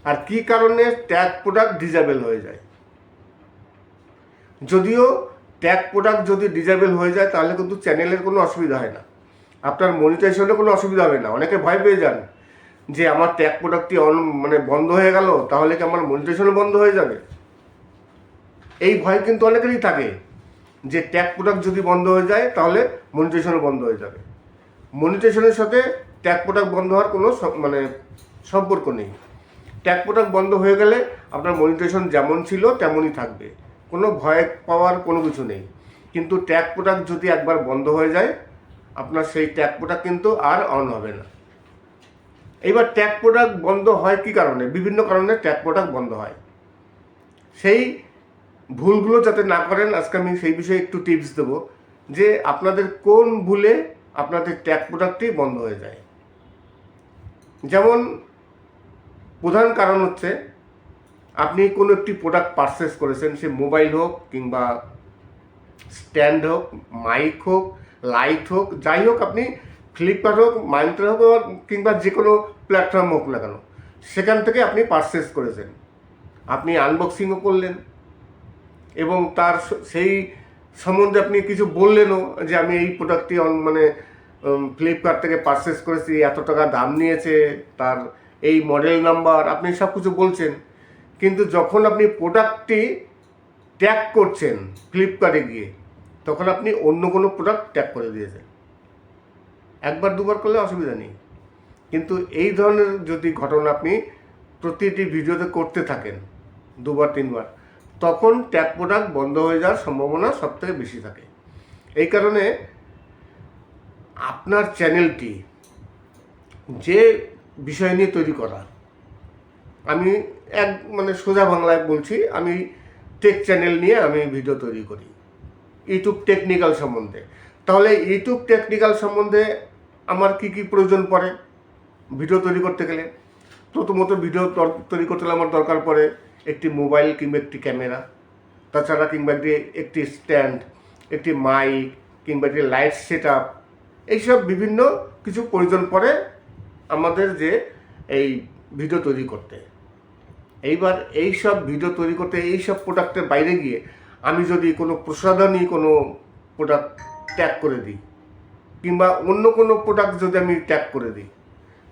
আর কি কারণে ট্যাগ প্রোডাক্ট ডিজেবল হয়ে যায়? যদিও ট্যাগ প্রোডাক্ট যদি ডিজেবল হয়ে যায় তাহলে কিন্তু চ্যানেলের কোনো অসুবিধা হয় না, আপনার মনিটাইজেশনে কোনো অসুবিধা হবে না। অনেকে ভয় পেয়ে যান যে আমার ট্যাগ প্রোডাক্টটি বন্ধ হয়ে গেল, তাহলে কি আমার মনিটাইজেশনও বন্ধ হয়ে যাবে? এই ভয় কিন্তু অনেকেরই থাকে যে ট্যাগ প্রোডাক্ট যদি বন্ধ হয়ে যায় তাহলে মনিটাইজেশনও বন্ধ হয়ে যাবে। মনিটাইজেশনের সাথে ট্যাগ প্রোডাক্ট বন্ধ হওয়ার কোনো সম্পর্ক নেই। ট্যাগ প্রোডাক্ট বন্ধ হয়ে গেলে আপনার মনিটাইজেশন যেমন ছিল তেমনই থাকবে, কোনো ভয় পাওয়ার কোনো কিছু নেই। কিন্তু ট্যাগ প্রোডাক্ট যদি একবার বন্ধ হয়ে যায় আপনার সেই ট্যাগ প্রোডাক্ট কিন্তু আর অন হবে না। এইবার ট্যাগ প্রোডাক্ট বন্ধ হয় কী কারণে? বিভিন্ন কারণে ট্যাগ প্রোডাক্ট বন্ধ হয়। সেই ভুলগুলো যাতে না করেন আজকে আমি সেই বিষয়ে একটু টিপস দেবো যে আপনাদের কোন ভুলে আপনাদের ট্যাগ প্রোডাক্টটি বন্ধ হয়ে যায়। যেমন প্রধান কারণ হচ্ছে আপনি কোনো একটি প্রোডাক্ট পারচেস করেছেন, সে মোবাইল হোক কিংবা স্ট্যান্ড হোক, মাইক হোক, লাইট হোক, যাই হোক, আপনি ফ্লিপকার্ট হোক, মাইন্ত্রা হোক কিংবা যে কোনো প্ল্যাটফর্ম হোক না কেন, সেখান থেকে আপনি পারচেস করেছেন, আপনি আনবক্সিংও করলেন এবং তার সেই সম্বন্ধে আপনি কিছু বললেনও যে আমি এই প্রোডাক্টটি ফ্লিপকার্ট থেকে পারচেস করেছি, এত টাকা দাম নিয়েছে, তার এই মডেল নাম্বার, আপনি সব কিছু বলছেন। কিন্তু যখন আপনি প্রোডাক্টটি ট্যাগ করছেন ফ্লিপকার্টে গিয়ে, তখন আপনি অন্য কোনো প্রোডাক্ট ট্যাগ করে দিয়েছেন। একবার দুবার করলে অসুবিধা নেই, কিন্তু এই ধরনের যদি ঘটনা আপনি প্রতিটি ভিডিওতে করতে থাকেন 2-3 বার, তখন ট্যাগ প্রোডাক্ট বন্ধ হয়ে যাওয়ার সম্ভাবনা সবথেকে বেশি থাকে। এই কারণে আপনার চ্যানেলটি যে বিষয় নিয়ে তৈরি করা, আমি মানে সোজা বাংলায় বলছি, আমি টেক চ্যানেল নিয়ে আমি ভিডিও তৈরি করি ইউটিউব টেকনিক্যাল সম্বন্ধে। তাহলে ইউটিউব টেকনিক্যাল সম্বন্ধে আমার কি কি প্রয়োজন পড়ে ভিডিও তৈরি করতে গেলে? প্রথমত ভিডিও তৈরি করতে গেলে আমার দরকার পড়ে একটি মোবাইল কিংবা একটি ক্যামেরা, তাছাড়া কিংবা একটি স্ট্যান্ড, একটি মাইক কিংবা একটি লাইট সেট আপ, এইসব বিভিন্ন কিছু প্রয়োজন পড়ে আমাদের যে এই ভিডিও তৈরি করতে। এইবার এইসব ভিডিও তৈরি করতে এইসব প্রোডাক্টের বাইরে গিয়ে আমি যদি কোনো প্রসাধনী কোনো প্রোডাক্ট ট্যাগ করে দিই কিংবা অন্য কোনো প্রোডাক্ট যদি আমি ট্যাগ করে দিই,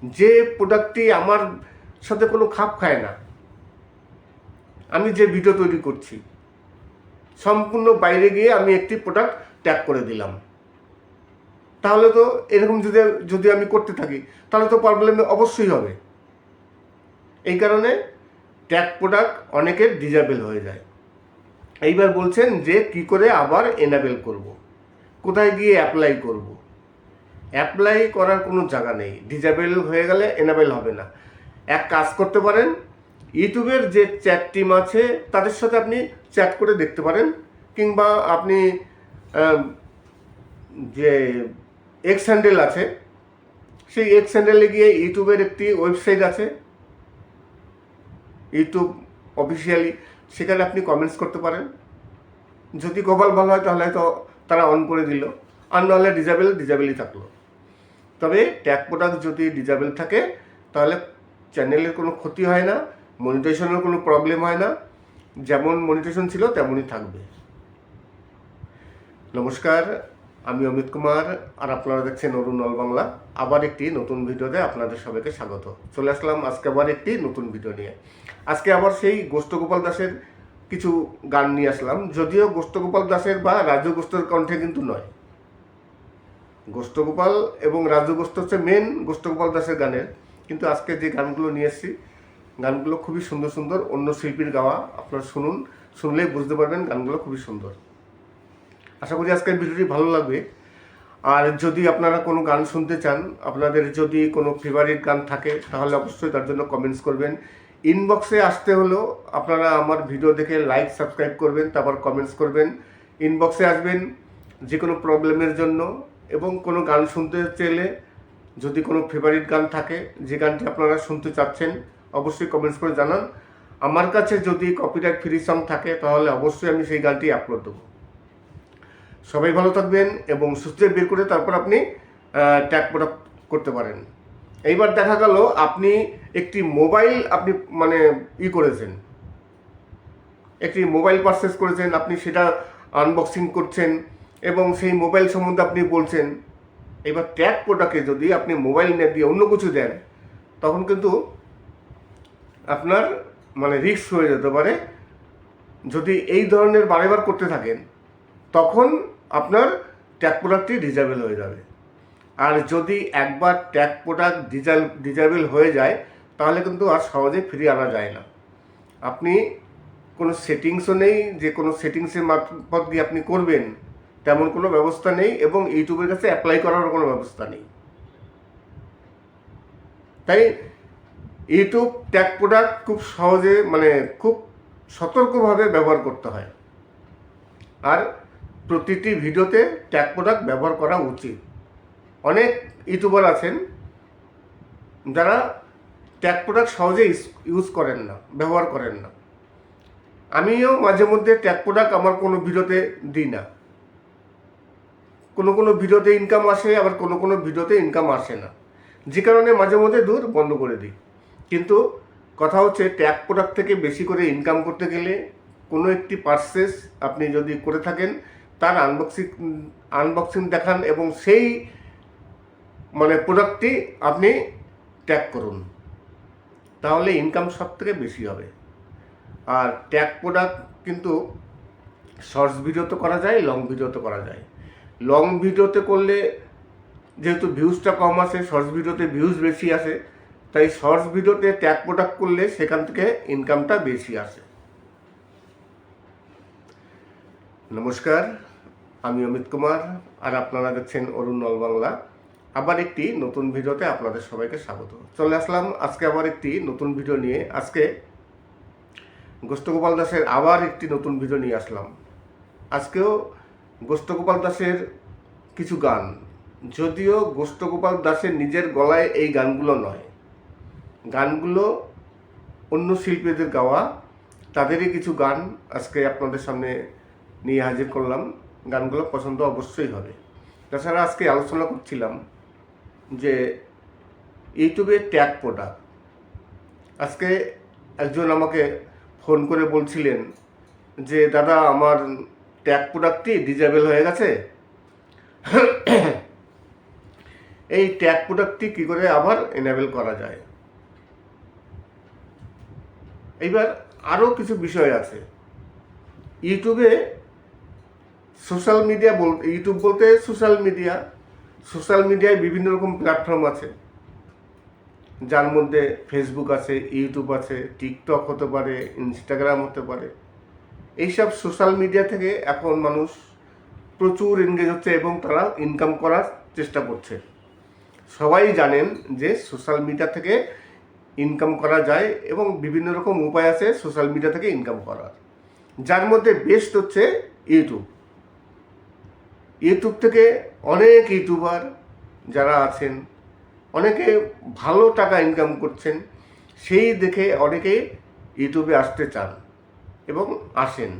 যে প্রোডাক্টটি আমার সাথে কোনো খাপ খায় না, আমি যে ভিডিও তৈরি করছি সম্পূর্ণ বাইরে গিয়ে আমি একটি প্রোডাক্ট ট্যাগ করে দিলাম, তাহলে তো এরকম যদি আমি করতে থাকি তাহলে তো প্রবলেম অবশ্যই হবে। এই কারণে ট্যাগ প্রোডাক্ট অনেকের ডিজেবল হয়ে যায়। এইবার বলছেন যে কি করে আবার এনাবেল করব, কোথায় গিয়ে অ্যাপ্লাই করব? অ্যাপ্লাই করার কোনো জায়গা নেই, ডিজেবল হয়ে গেলে এনাবেল হবে না। এক কাজ করতে পারেন, ইউটিউবের যে চ্যাট টিম আছে তাদের সাথে আপনি চ্যাট করে দেখতে পারেন, কিংবা আপনি যে এক্স হ্যান্ডেল আছে সেই এক্স হ্যান্ডেলে গিয়ে ইউটিউবের একটি ওয়েবসাইট আছে ইউটিউব অফিসিয়ালি, সেখানে আপনি কমেন্টস করতে পারেন। যদি কপাল ভালো হয় তাহলে হয়তো তারা অন করে দিল, আর নাহলে ডিজেবলই থাকলো। তবে ট্যাগ প্রোডাক্ট যদি ডিজেবল থাকে তাহলে চ্যানেলের কোনো ক্ষতি হয় না, মনিটাইজেশনের কোনো প্রবলেম হয় না, যেমন মনিটাইজেশন ছিল তেমনই থাকবে। নমস্কার, আমি অমিত কুমার, আর আপনারা দেখছেন অরুণ অল বাংলা। আবার একটি নতুন ভিডিওতে আপনাদের সবাইকে স্বাগত। চলে আসলাম আজকে আবার একটি নতুন ভিডিও নিয়ে। আজকে আবার সেই গোষ্ঠগোপাল দাসের কিছু গান নিয়ে আসলাম, যদিও গোষ্ঠগোপাল দাসের বা রাজু গোষ্ঠের কণ্ঠে কিন্তু নয়। গোষ্ঠগোপাল এবং রাজু গোষ্ঠ হচ্ছে মেন গোষ্ঠগোপাল দাসের গানের, কিন্তু আজকে যে গানগুলো নিয়ে এসেছি গানগুলো খুবই সুন্দর সুন্দর, অন্য শিল্পীর গাওয়া। আপনারা শুনলেই বুঝতে পারবেন গানগুলো খুবই সুন্দর। আশা করি আজকের ভিডিওটি ভালো লাগবে। আর যদি আপনারা কোনো গান শুনতে চান, আপনাদের যদি কোনো ফেভারিট গান থাকে তাহলে অবশ্যই তার জন্য কমেন্টস করবেন। ইনবক্সে আসতে হলেও আপনারা আমার ভিডিও দেখে লাইক সাবস্ক্রাইব করবেন, তারপর কমেন্টস করবেন। ইনবক্সে আসবেন যে কোনো প্রবলেমের জন্য, এবং কোনো গান শুনতে চাইলে যদি কোনো ফেভারিট গান থাকে যে গানটি আপনারা শুনতে চাচ্ছেন অবশ্যই কমেন্টস করে জানান। আমার কাছে যদি কপিরাইট ফ্রি সং থাকে তাহলে অবশ্যই আমি সেই গানটি আপলোড দেবো। সবাই ভালো থাকবেন এবং সুস্থ বের করে তারপর আপনি ট্যাগ প্রোডাক্ট করতে পারেন। এইবার দেখা গেল আপনি একটি মোবাইল আপনি মানে করেছেন, একটি মোবাইল পারচেস করেছেন, আপনি সেটা আনবক্সিং করছেন এবং সেই মোবাইল সম্বন্ধে আপনি বলছেন। এবার ট্যাগ প্রোডাক্টে যদি আপনি মোবাইল না দিয়ে অন্য কিছু দেন তখন কিন্তু আপনার মানে রিস্ক হয়ে যেতে পারে। যদি এই ধরনের বারেবার করতে থাকেন তখন আপনার ট্যাগ প্রোডাক্টটি ডিজেবল হয়ে যাবে। আর যদি একবার ট্যাগ প্রোডাক্ট ডিজেবল হয়ে যায় তাহলে কিন্তু আর সহজে ফিরিয়ে আনা যায় না। আপনি কোনো সেটিংসও নেই যে কোনো সেটিংসের মারফত দিয়ে আপনি করবেন, তেমন কোনো ব্যবস্থা নেই, এবং ইউটিউবের কাছে অ্যাপ্লাই করারও কোনো ব্যবস্থা নেই। তাই ইউটিউব ট্যাগ প্রোডাক্ট খুব সহজে মানে খুব সতর্কভাবে ব্যবহার করতে হয়, আর প্রতিটি ভিডিওতে ট্যাগ প্রোডাক্ট ব্যবহার করা উচিত। অনেক ইউটিউবার আছেন যারা ট্যাগ প্রোডাক্ট সহজে ইউজ করেন না, ব্যবহার করেন না। আমিও মাঝে মধ্যে ট্যাগ প্রোডাক্ট আমার কোনো ভিডিওতে দিই না। কোনো ভিডিওতে ইনকাম আসে, আবার কোনো ভিডিওতে ইনকাম আসে না, যে কারণে মাঝে মধ্যে বন্ধ করে দিই। কিন্তু কথা হচ্ছে ট্যাগ প্রোডাক্ট থেকে বেশি করে ইনকাম করতে গেলে কোনো একটি পারচেস আপনি যদি করে থাকেন তার আনবক্সিং দেখান এবং সেই মানে প্রোডাক্টটি আপনি ট্যাগ করুন, তাহলে ইনকাম সব থেকে বেশি হবে। আর ট্যাগ প্রোডাক্ট কিন্তু শর্টস ভিডিওতে করা যায়, লং ভিডিওতে করা যায়। লং ভিডিওতে করলে যেহেতু ভিউজটা কম আসে, শর্টস ভিডিওতে ভিউজ বেশি আসে, তাই শর্টস ভিডিওতে ট্যাগ প্রোডাক্ট করলে সেখান থেকে ইনকামটা বেশি আসে। নমস্কার, আমি অমিত কুমার, আর আপনারা দেখছেন অরুণ অল বাংলা। আবার একটি নতুন ভিডিওতে আপনাদের সবাইকে স্বাগত। চলে আসলাম আজকে আবার একটি নতুন ভিডিও নিয়ে। আজকে গোষ্ঠগোপাল দাসের আবার একটি নতুন ভিডিও নিয়ে আসলাম। আজকেও গোষ্ঠগোপাল দাসের কিছু গান, যদিও গোষ্ঠগোপাল দাসের নিজের গলায় এই গানগুলো নয়, গানগুলো অন্য শিল্পীদের গাওয়া, তাদেরই কিছু গান আজকে আপনাদের সামনে নিয়ে হাজির করলাম। গানগুলো পছন্দ অবশ্যই হবে। তাছাড়া আজকে আলোচনা করছিলাম যে ইউটিউবে ট্যাগ প্রোডাক্ট। আজকে একজন আমাকে ফোন করে বলছিলেন যে দাদা, আমার ট্যাগ প্রোডাক্টটি ডিজেবল হয়ে গেছে, এই ট্যাগ প্রোডাক্টটি কী করে আবার এনেবল করা যায়। এইবার আরও কিছু বিষয় আছে। ইউটিউবে সোশ্যাল মিডিয়া বলতে, ইউটিউব বলতে সোশ্যাল মিডিয়ায় বিভিন্ন রকম প্ল্যাটফর্ম আছে, যার মধ্যে ফেসবুক আছে, ইউটিউব আছে, টিকটক হতে পারে, ইনস্টাগ্রাম হতে পারে। এইসব সোশ্যাল মিডিয়া থেকে এখন মানুষ প্রচুর এনগেজ হচ্ছে এবং তারা ইনকাম করার চেষ্টা করছে। সবাই জানেন যে সোশ্যাল মিডিয়া থেকে ইনকাম করা যায় এবং বিভিন্ন রকম উপায় আছে সোশ্যাল মিডিয়া থেকে ইনকাম করার, যার মধ্যে বেস্ট হচ্ছে ইউটিউব। ইউটিউব থেকে অনেক ইউটিউবার যারা আছেন, অনেকে ভালো টাকা ইনকাম করছেন, সেই দেখে অনেকে ইউটিউবে আসতে চান এবং আসেন।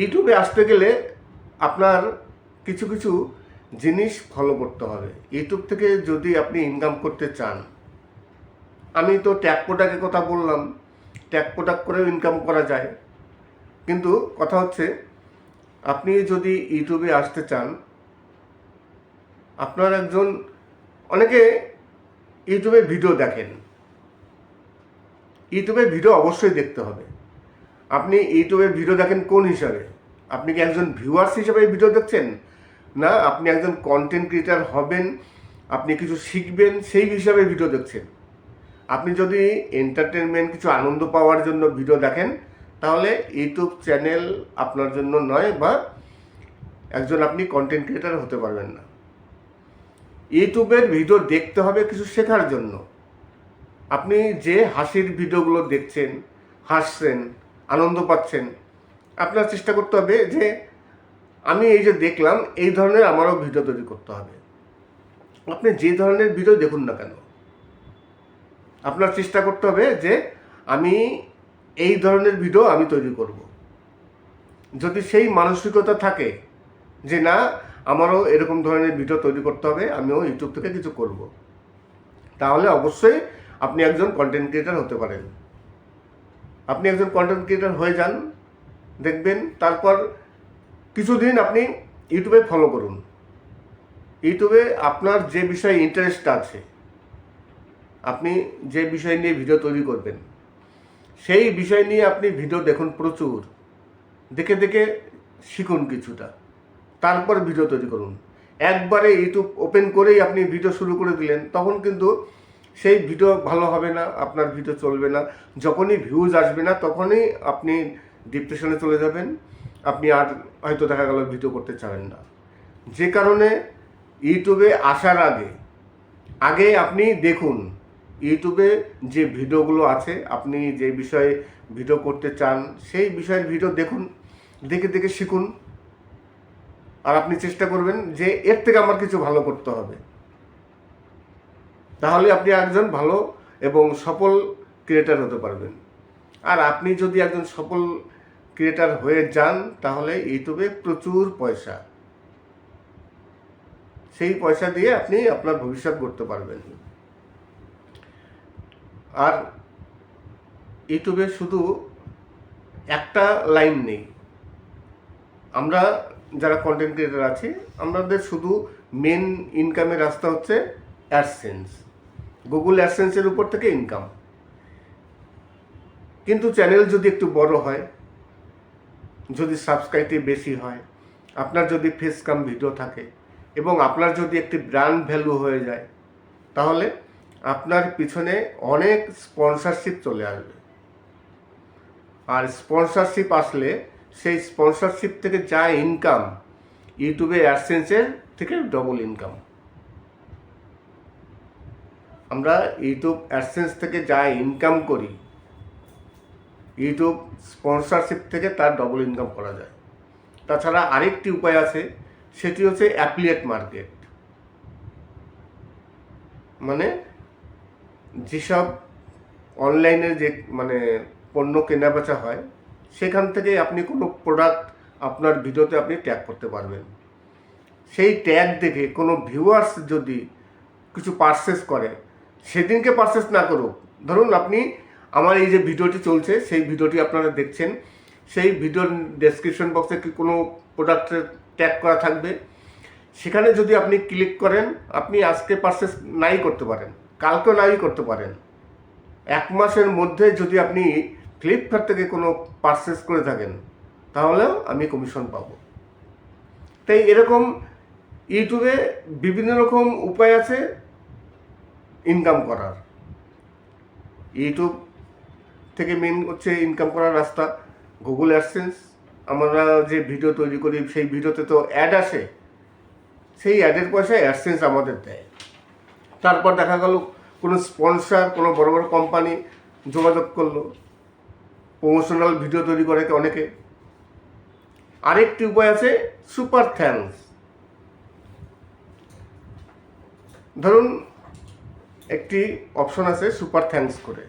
ইউটিউবে আসতে গেলে আপনার কিছু কিছু জিনিস ফলো করতে হবে। ইউটিউব থেকে যদি আপনি ইনকাম করতে চান, আমি তো ট্যাগ প্রোডাক্টের কথা বললাম, ট্যাগ প্রোডাক্ট করেও ইনকাম করা যায়, কিন্তু কথা হচ্ছে আপনি যদি ইউটিউবে আসতে চান, আপনার অনেকে ইউটিউবে ভিডিও দেখেন, ইউটিউবে ভিডিও অবশ্যই দেখতে হবে। আপনি ইউটিউবে ভিডিও দেখেন কোন হিসাবে? আপনি কি একজন ভিউয়ার্স হিসাবে ভিডিও দেখছেন, না আপনি একজন কন্টেন্ট ক্রিয়েটার হবেন, আপনি কিছু শিখবেন সেই হিসাবে ভিডিও দেখছেন? আপনি যদি এন্টারটেনমেন্ট, কিছু আনন্দ পাওয়ার জন্য ভিডিও দেখেন, তাহলে ইউটিউব চ্যানেল আপনার জন্য নয়, বা আপনি কন্টেন্ট ক্রিয়েটার হতে পারবেন না। ইউটিউবের ভিডিও দেখতে হবে কিছু শেখার জন্য। আপনি যে হাসির ভিডিওগুলো দেখছেন, হাসছেন, আনন্দ পাচ্ছেন, আপনার চেষ্টা করতে হবে যে আমি এই যে দেখলাম, এই ধরনের আমারও ভিডিও তৈরি করতে হবে। আপনি যে ধরনের ভিডিও দেখুন না কেন, আপনার চেষ্টা করতে হবে যে আমি এই ধরনের ভিডিও আমি তৈরি করব। যদি সেই মানসিকতা থাকে যে না, আমারও এরকম ধরনের ভিডিও তৈরি করতে হবে, আমিও ইউটিউব থেকে কিছু করব, তাহলে অবশ্যই আপনি একজন কন্টেন্ট ক্রিয়েটার হতে পারেন। আপনি একজন কন্টেন্ট ক্রিয়েটার হয়ে যান, দেখবেন তারপর কিছুদিন আপনি ইউটিউবে ফলো করুন। ইউটিউবে আপনার যে বিষয়ে ইন্টারেস্ট আছে, আপনি যে বিষয় নিয়ে ভিডিও তৈরি করবেন, সেই বিষয় নিয়ে আপনি ভিডিও দেখুন, প্রচুর দেখে দেখে শিখুন কিছুটা, তারপর ভিডিও তৈরি করুন। একবারে ইউটিউব ওপেন করেই আপনি ভিডিও শুরু করে দিলেন, তখন কিন্তু সেই ভিডিও ভালো হবে না, আপনার ভিডিও চলবে না। যখনই ভিউজ আসবে না, তখনই আপনি ডিপ্রেশনে চলে যাবেন, আপনি আর হয়তো দেখা গেল ভিডিও করতে চাবেন না। যে কারণে ইউটিউবে আসার আগে আপনি দেখুন ইউটিউবে যে ভিডিওগুলো আছে, আপনি যে বিষয়ে ভিডিও করতে চান সেই বিষয়ের ভিডিও দেখুন, দেখে দেখে শিখুন। আর আপনি চেষ্টা করবেন যে এর থেকে আমার কিছু ভালো করতে হবে, তাহলে আপনি একজন ভালো এবং সফল ক্রিয়েটার হতে পারবেন। আর আপনি যদি একজন সফল ক্রিয়েটার হয়ে যান, তাহলে ইউটিউবে প্রচুর পয়সা, সেই পয়সা দিয়ে আপনি আপনার ভবিষ্যৎ গড়তে পারবেন। আর ইউটিউবে শুধু একটা লাইন নেই। আমরা যারা কন্টেন্ট ক্রিয়েটার আছি, আমাদের শুধু মেন ইনকামের রাস্তা হচ্ছে অ্যাডসেন্স, গুগল অ্যাডসেন্সের উপর থেকে ইনকাম। কিন্তু চ্যানেল যদি একটু বড় হয়, যদি সাবস্ক্রাইব বেশি হয়, আপনার যদি ফেস কাম ভিডিও থাকে এবং আপনার যদি একটি ব্র্যান্ড ভ্যালু হয়ে যায়, তাহলে আপনার পিছনে অনেক স্পন্সরশিপ চলে আসবে। আর স্পন্সরশিপ আসলে সেই স্পন্সরশিপ থেকে যা ইনকাম, ইউটিউবে অ্যাডসেন্সের থেকে ডবল ইনকাম। আমরা ইউটিউব অ্যাডসেন্স থেকে যা ইনকাম করি, ইউটিউব স্পন্সরশিপ থেকে তার ডবল ইনকাম করা যায়। তাছাড়া আরেকটি উপায় আছে, সেটি হচ্ছে অ্যাফিলিয়েট মার্কেট। মানে যেসব অনলাইনে যে পণ্য কেনা বেচা হয়, সেখান থেকে আপনি কোনো প্রোডাক্ট আপনার ভিডিওতে আপনি ট্যাগ করতে পারবেন। সেই ট্যাগ দেখে কোনো ভিউয়ার্স যদি কিছু পারচেস করে, সেদিনকে পারচেস না করুক, ধরুন আপনি আমার এই যে ভিডিওটি চলছে, সেই ভিডিওটি আপনারা দেখছেন, সেই ভিডিওর ডেসক্রিপশন বক্সে কোনো প্রোডাক্টের ট্যাগ করা থাকবে। সেখানে যদি আপনি ক্লিক করেন, আপনি আজকে পারচেস নাই করতে পারেন, কালকেও নাই করতে পারেন। 1 মাসের মধ্যে যদি আপনি ফ্লিপকার্ট থেকে কোনো পারচেস করে থাকেন, তাহলেও আমি কমিশন পাবো। তাই এরকম ইউটিউবে বিভিন্ন রকম উপায় আছে ইনকাম করার। ইউটিউব থেকে মেন হচ্ছে ইনকাম করার রাস্তা গুগল অ্যাডসেন্স। আমরা যে ভিডিও তৈরি করি, সেই ভিডিওতে তো অ্যাড আসে, সেই অ্যাডের পয়সায় অ্যাডসেন্স আমাদের দেয়। তারপর দেখা গেল কোনো স্পন্সর, কোনো বড় বড় কোম্পানি যোগাযোগ করলো, প্রমোশনাল ভিডিও তৈরি করে অনেকে। আরেকটি উপায় আছে সুপার থ্যাঙ্কস। ধরুন একটি অপশন আছে সুপার থ্যাঙ্কস করে,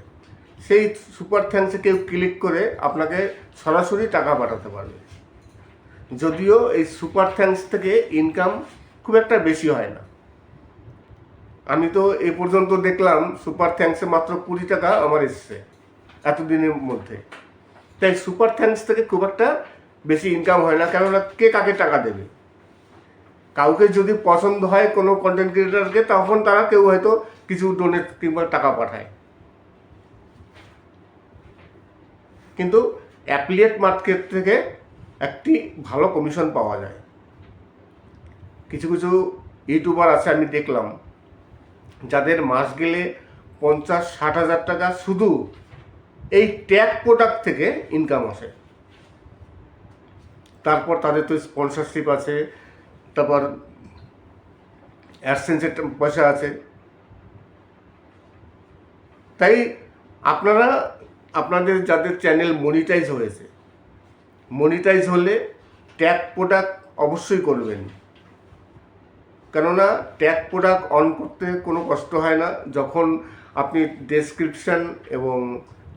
সেই সুপার থ্যাঙ্কসে কেউ ক্লিক করে আপনাকে সরাসরি টাকা পাঠাতে পারবে। যদিও এই সুপার থ্যাঙ্কস থেকে ইনকাম খুব একটা বেশি হয় না। আমি তো এ পর্যন্ত দেখলাম সুপার থ্যাঙ্কসে মাত্র 20 টাকা আমার এসছে এতদিনের মধ্যে। তাই সুপার থ্যাঙ্কস থেকে খুব একটা বেশি ইনকাম হয় না, কেননা কে কাকে টাকা দেবে। কাউকে যদি পছন্দ হয় কোনো কন্টেন্ট ক্রিয়েটারকে, তখন তারা কেউ হয়তো কিছু ডোনেট কিংবা টাকা পাঠায়। কিন্তু অ্যাফিলিয়েট মার্কেট থেকে একটি ভালো কমিশন পাওয়া যায়। কিছু কিছু ইউটিউবার আছে আমি দেখলাম, যাদের মাস গেলে 50-60 হাজার টাকা শুধু এই ট্যাগ প্রোডাক্ট থেকে ইনকাম আসে। তারপর তাদের তো স্পন্সরশিপ আছে, তারপর অ্যাডসেন্সের পয়সা আছে। তাই আপনারা আপনাদের যাদের চ্যানেল মনিটাইজ হয়েছে, মনিটাইজ হলে ট্যাগ প্রোডাক্ট অবশ্যই করবেন। কেননা ট্যাগ প্রোডাক্ট অন করতে কোনো কষ্ট হয় না। যখন আপনি ডেসক্রিপশান এবং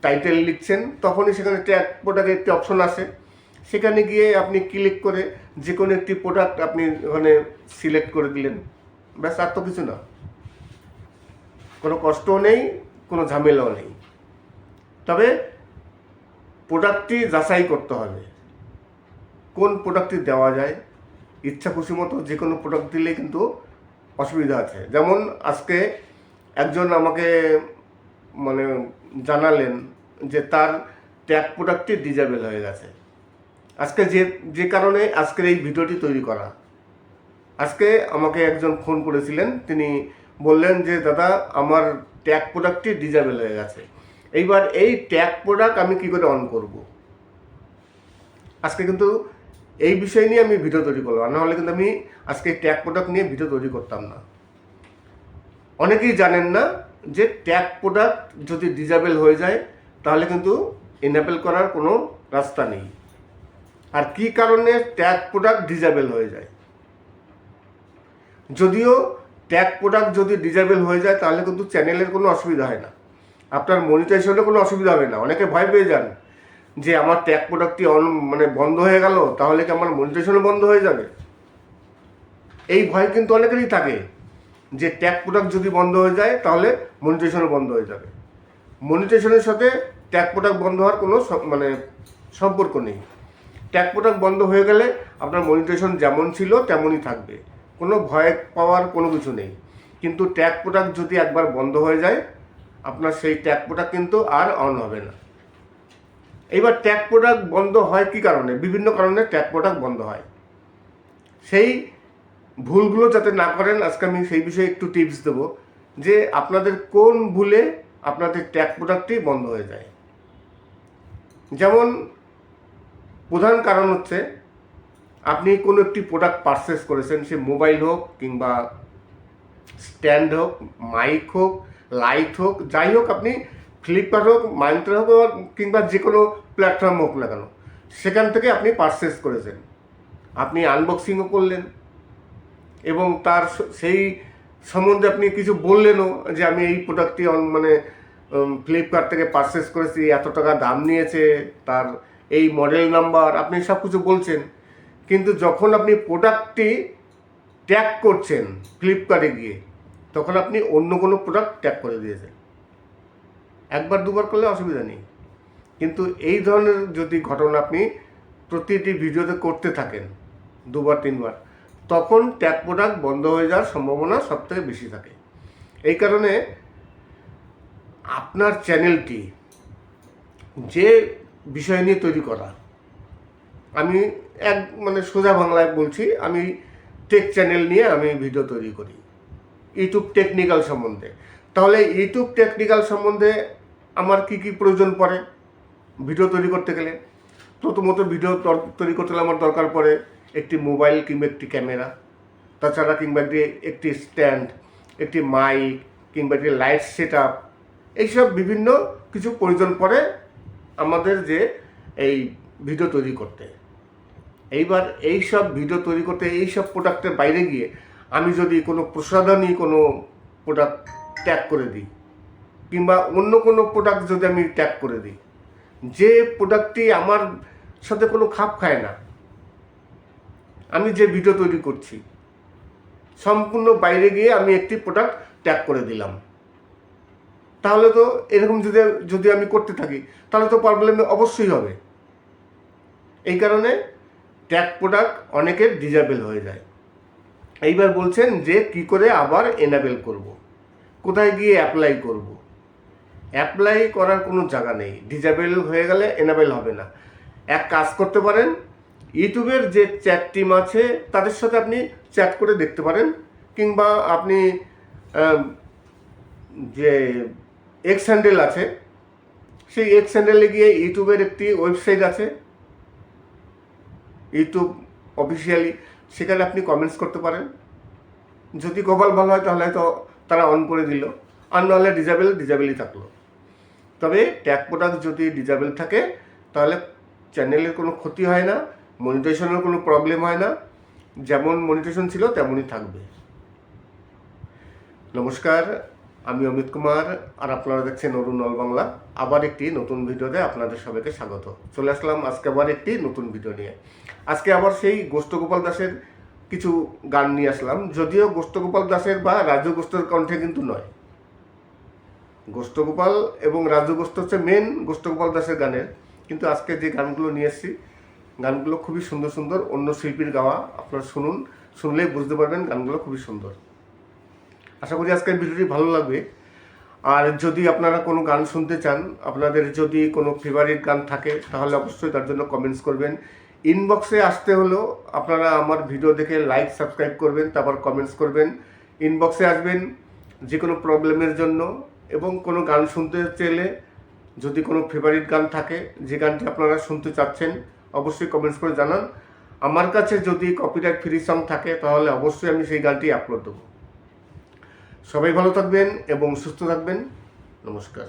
টাইটেল লিখছেন, তখনই সেখানে ট্যাগ প্রোডাক্টের একটি অপশন আসে। সেখানে গিয়ে আপনি ক্লিক করে যে কোনো একটি প্রোডাক্ট আপনি ওখানে সিলেক্ট করে দিলেন, ব্যাস, আর তো কিছু না। কোনো কষ্টও নেই, কোনো ঝামেলাও নেই। তবে প্রোডাক্টটি যাচাই করতে হবে কোন প্রোডাক্টটি দেওয়া যায়। ইচ্ছা খুশি মতো যে কোনো প্রোডাক্ট দিলে কিন্তু অসুবিধা আছে। যেমন আজকে একজন আমাকে জানালেন যে তার ট্যাগ প্রোডাক্টটি ডিজেবল হয়ে গেছে। আজকে যে কারণে আজকের এই ভিডিওটি তৈরি করা। আজকে আমাকে একজন ফোন করেছিলেন, তিনি বললেন যে দাদা আমার ট্যাগ প্রোডাক্টটি ডিজেবল হয়ে গেছে, এইবার এই ট্যাগ প্রোডাক্ট আমি কী করে অন করব। আজকে কিন্তু এই বিষয় নিয়ে আমি ভিডিও তৈরি করলাম, নাহলে কিন্তু আমি আজকে ট্যাগ প্রোডাক্ট নিয়ে ভিডিও তৈরি করতাম না। অনেকেই জানেন না যে ট্যাগ প্রোডাক্ট যদি ডিজেবল হয়ে যায়, তাহলে কিন্তু এনেবল করার কোনো রাস্তা নেই। আর কি কারণে ট্যাগ প্রোডাক্ট ডিজেবল হয়ে যায়? যদিও ট্যাগ প্রোডাক্ট যদি ডিজেবল হয়ে যায়, তাহলে কিন্তু চ্যানেলের কোনো অসুবিধা হয় না, আপনার মনিটাইজেশনে কোনো অসুবিধা হবে না। অনেকে ভয় পেয়ে যান যে আমার ট্যাগ প্রোডাক্টটি বন্ধ হয়ে গেল, তাহলে কি আমার মনিটাইজেশনও বন্ধ হয়ে যাবে। এই ভয় কিন্তু অনেকেরই থাকে যে ট্যাগ প্রোডাক্ট যদি বন্ধ হয়ে যায়, তাহলে মনিটাইজেশনও বন্ধ হয়ে যাবে। মনিটাইজেশনের সাথে ট্যাগ প্রোডাক্ট বন্ধ হওয়ার কোনো সম্পর্ক নেই। ট্যাগ প্রোডাক্ট বন্ধ হয়ে গেলে আপনার মনিটাইজেশন যেমন ছিল তেমনই থাকবে, কোনো ভয় পাওয়ার কোনো কিছু নেই। কিন্তু ট্যাগ প্রোডাক্ট যদি একবার বন্ধ হয়ে যায়, আপনার সেই ট্যাগ প্রোডাক্ট কিন্তু আর অন হবে না। এইবার ট্যাগ প্রোডাক্ট বন্ধ হয় কী কারণে? বিভিন্ন কারণে ট্যাগ প্রোডাক্ট বন্ধ হয়। সেই ভুলগুলো যাতে না করেন, আজকে আমি সেই বিষয়ে একটু টিপস দেব যে আপনাদের কোন ভুলে আপনাদের ট্যাগ প্রোডাক্টটি বন্ধ হয়ে যায়। যেমন প্রধান কারণ হচ্ছে, আপনি কোনো একটি প্রোডাক্ট পারচেস করেছেন, সে মোবাইল হোক কিংবা স্ট্যান্ড হোক, মাইক হোক লাইট হোক, যাই হোক, আপনি ফ্লিপকার্ট হোক, মাইন্ত্রা হোক, কিংবা যে কোনো প্ল্যাটফর্ম হোক না কেন, সেখান থেকে আপনি পারচেস করেছেন, আপনি আনবক্সিংও করলেন এবং তার সেই সম্বন্ধে আপনি কিছু বললেনও যে আমি এই প্রোডাক্টটি মানে ফ্লিপকার্ট থেকে পারচেস করেছি, এত টাকা দাম নিয়েছে, তার এই মডেল নাম্বার, আপনি সব কিছু বলছেন। কিন্তু যখন আপনি প্রোডাক্টটি ট্যাগ করছেন ফ্লিপকার্টে গিয়ে, তখন আপনি অন্য কোনো প্রোডাক্ট ট্যাগ করে দিয়েছেন। একবার দুবার করলে অসুবিধা নেই, কিন্তু এই ধরনের যদি ঘটনা আপনি প্রতিটি ভিডিওতে করতে থাকেন দুবার তিনবার, তখন ট্যাগ প্রোডাক্ট বন্ধ হয়ে যাওয়ার সম্ভাবনা সবথেকে বেশি থাকে। এই কারণে আপনার চ্যানেলটি যে বিষয় নিয়ে তৈরি করা, আমি মানে সোজা বাংলায় বলছি, আমি টেক চ্যানেল নিয়ে আমি ভিডিও তৈরি করি ইউটিউব টেকনিক্যাল সম্বন্ধে। তাহলে ইউটিউব টেকনিক্যাল সম্বন্ধে আমার কি কি প্রয়োজন পড়ে ভিডিও তৈরি করতে গেলে? প্রথমত ভিডিও তৈরি করতে গেলে আমার দরকার পড়ে একটি মোবাইল কিংবা একটি ক্যামেরা, তাছাড়া কিংবা একটি স্ট্যান্ড, একটি মাইক, কিংবা একটি লাইট সেট আপ, এইসব বিভিন্ন কিছু প্রয়োজন পড়ে আমাদের যে এই ভিডিও তৈরি করতে। এইবার এইসব ভিডিও তৈরি করতে এইসব প্রোডাক্টের বাইরে গিয়ে আমি যদি কোনো প্রসাধনী কোনো প্রোডাক্ট ট্যাগ করে দিই, কিংবা অন্য কোনো প্রোডাক্ট যদি আমি ট্যাগ করে দিই, যে প্রোডাক্টটি আমার সাথে কোনো খাপ খায় না, আমি যে ভিডিও তৈরি করছি সম্পূর্ণ বাইরে গিয়ে আমি একটি প্রোডাক্ট ট্যাগ করে দিলাম, তাহলে তো এরকম যদি আমি করতে থাকি তাহলে তো প্রবলেম অবশ্যই হবে। এই কারণে ট্যাগ প্রোডাক্ট অনেকের ডিজেবল হয়ে যায়। এইবার বলছেন যে কি করে আবার এনাবেল করব, কোথায় গিয়ে অ্যাপ্লাই করব? অ্যাপ্লাই করার কোনো জায়গা নেই, ডিজেবল হয়ে গেলে এনাবেল হবে না। এক কাজ করতে পারেন, ইউটিউবের যে চ্যাট টিম আছে তাদের সাথে আপনি চ্যাট করে দেখতে পারেন, কিংবা আপনি যে এক্স হ্যান্ডেল আছে সেই এক্স হ্যান্ডেলে গিয়ে ইউটিউবের একটি ওয়েবসাইট আছে ইউটিউব অফিসিয়ালি, সেখানে আপনি কমেন্টস করতে পারেন। যদি কপাল ভালো হয় তাহলে হয়তো তারা অন করে দিল, আর নাহলে ডিজেবলই থাকলো। তবে ট্যাগ প্রোডাক্ট যদি ডিজেবল থাকে তাহলে চ্যানেলের কোনো ক্ষতি হয় না, মনিটাইজেশনের কোনো প্রবলেম হয় না, যেমন মনিটাইজেশন ছিল তেমনই থাকবে। নমস্কার, আমি অমিত কুমার, আর আপনারা দেখছেন অরুণ অল বাংলা। আবার একটি নতুন ভিডিওতে আপনাদের সবাইকে স্বাগত। চলে আসলাম আজকে আবার একটি নতুন ভিডিও নিয়ে। আজকে আবার সেই গোষ্ঠগোপাল দাসের কিছু গান নিয়ে আসলাম, যদিও গোষ্ঠগোপাল দাসের বা রাজু গোষ্ঠের কণ্ঠে কিন্তু নয়। গোষ্ঠগোপাল এবং রাজু গোষ্ঠ হচ্ছে মেন গোষ্ঠগোপাল দাসের গানের, কিন্তু আজকে যে গানগুলো নিয়ে এসেছি গানগুলো খুবই সুন্দর সুন্দর, অন্য শিল্পীর গাওয়া। আপনারা শুনলেই বুঝতে পারবেন গানগুলো খুবই সুন্দর। আশা করি আজকের ভিডিওটি ভালো লাগবে। আর যদি আপনারা কোনো গান শুনতে চান, আপনাদের যদি কোনো ফেভারিট গান থাকে, তাহলে অবশ্যই তার জন্য কমেন্টস করবেন। ইনবক্সে আসতে হলেও আপনারা আমার ভিডিও দেখে লাইক সাবস্ক্রাইব করবেন, তারপর কমেন্টস করবেন। ইনবক্সে আসবেন যে কোনো প্রবলেমের জন্য, এবং কোনো গান শুনতে চাইলে যদি কোনো ফেভারিট গান থাকে, যে গানটি আপনারা শুনতে চাচ্ছেন, অবশ্যই কমেন্টস করে জানান। আমার কাছে যদি কপিরাইট ফ্রি সং থাকে তাহলে অবশ্যই আমি সেই গানটি আপলোড দেবো। সবাই ভালো থাকবেন এবং সুস্থ থাকবেন। নমস্কার।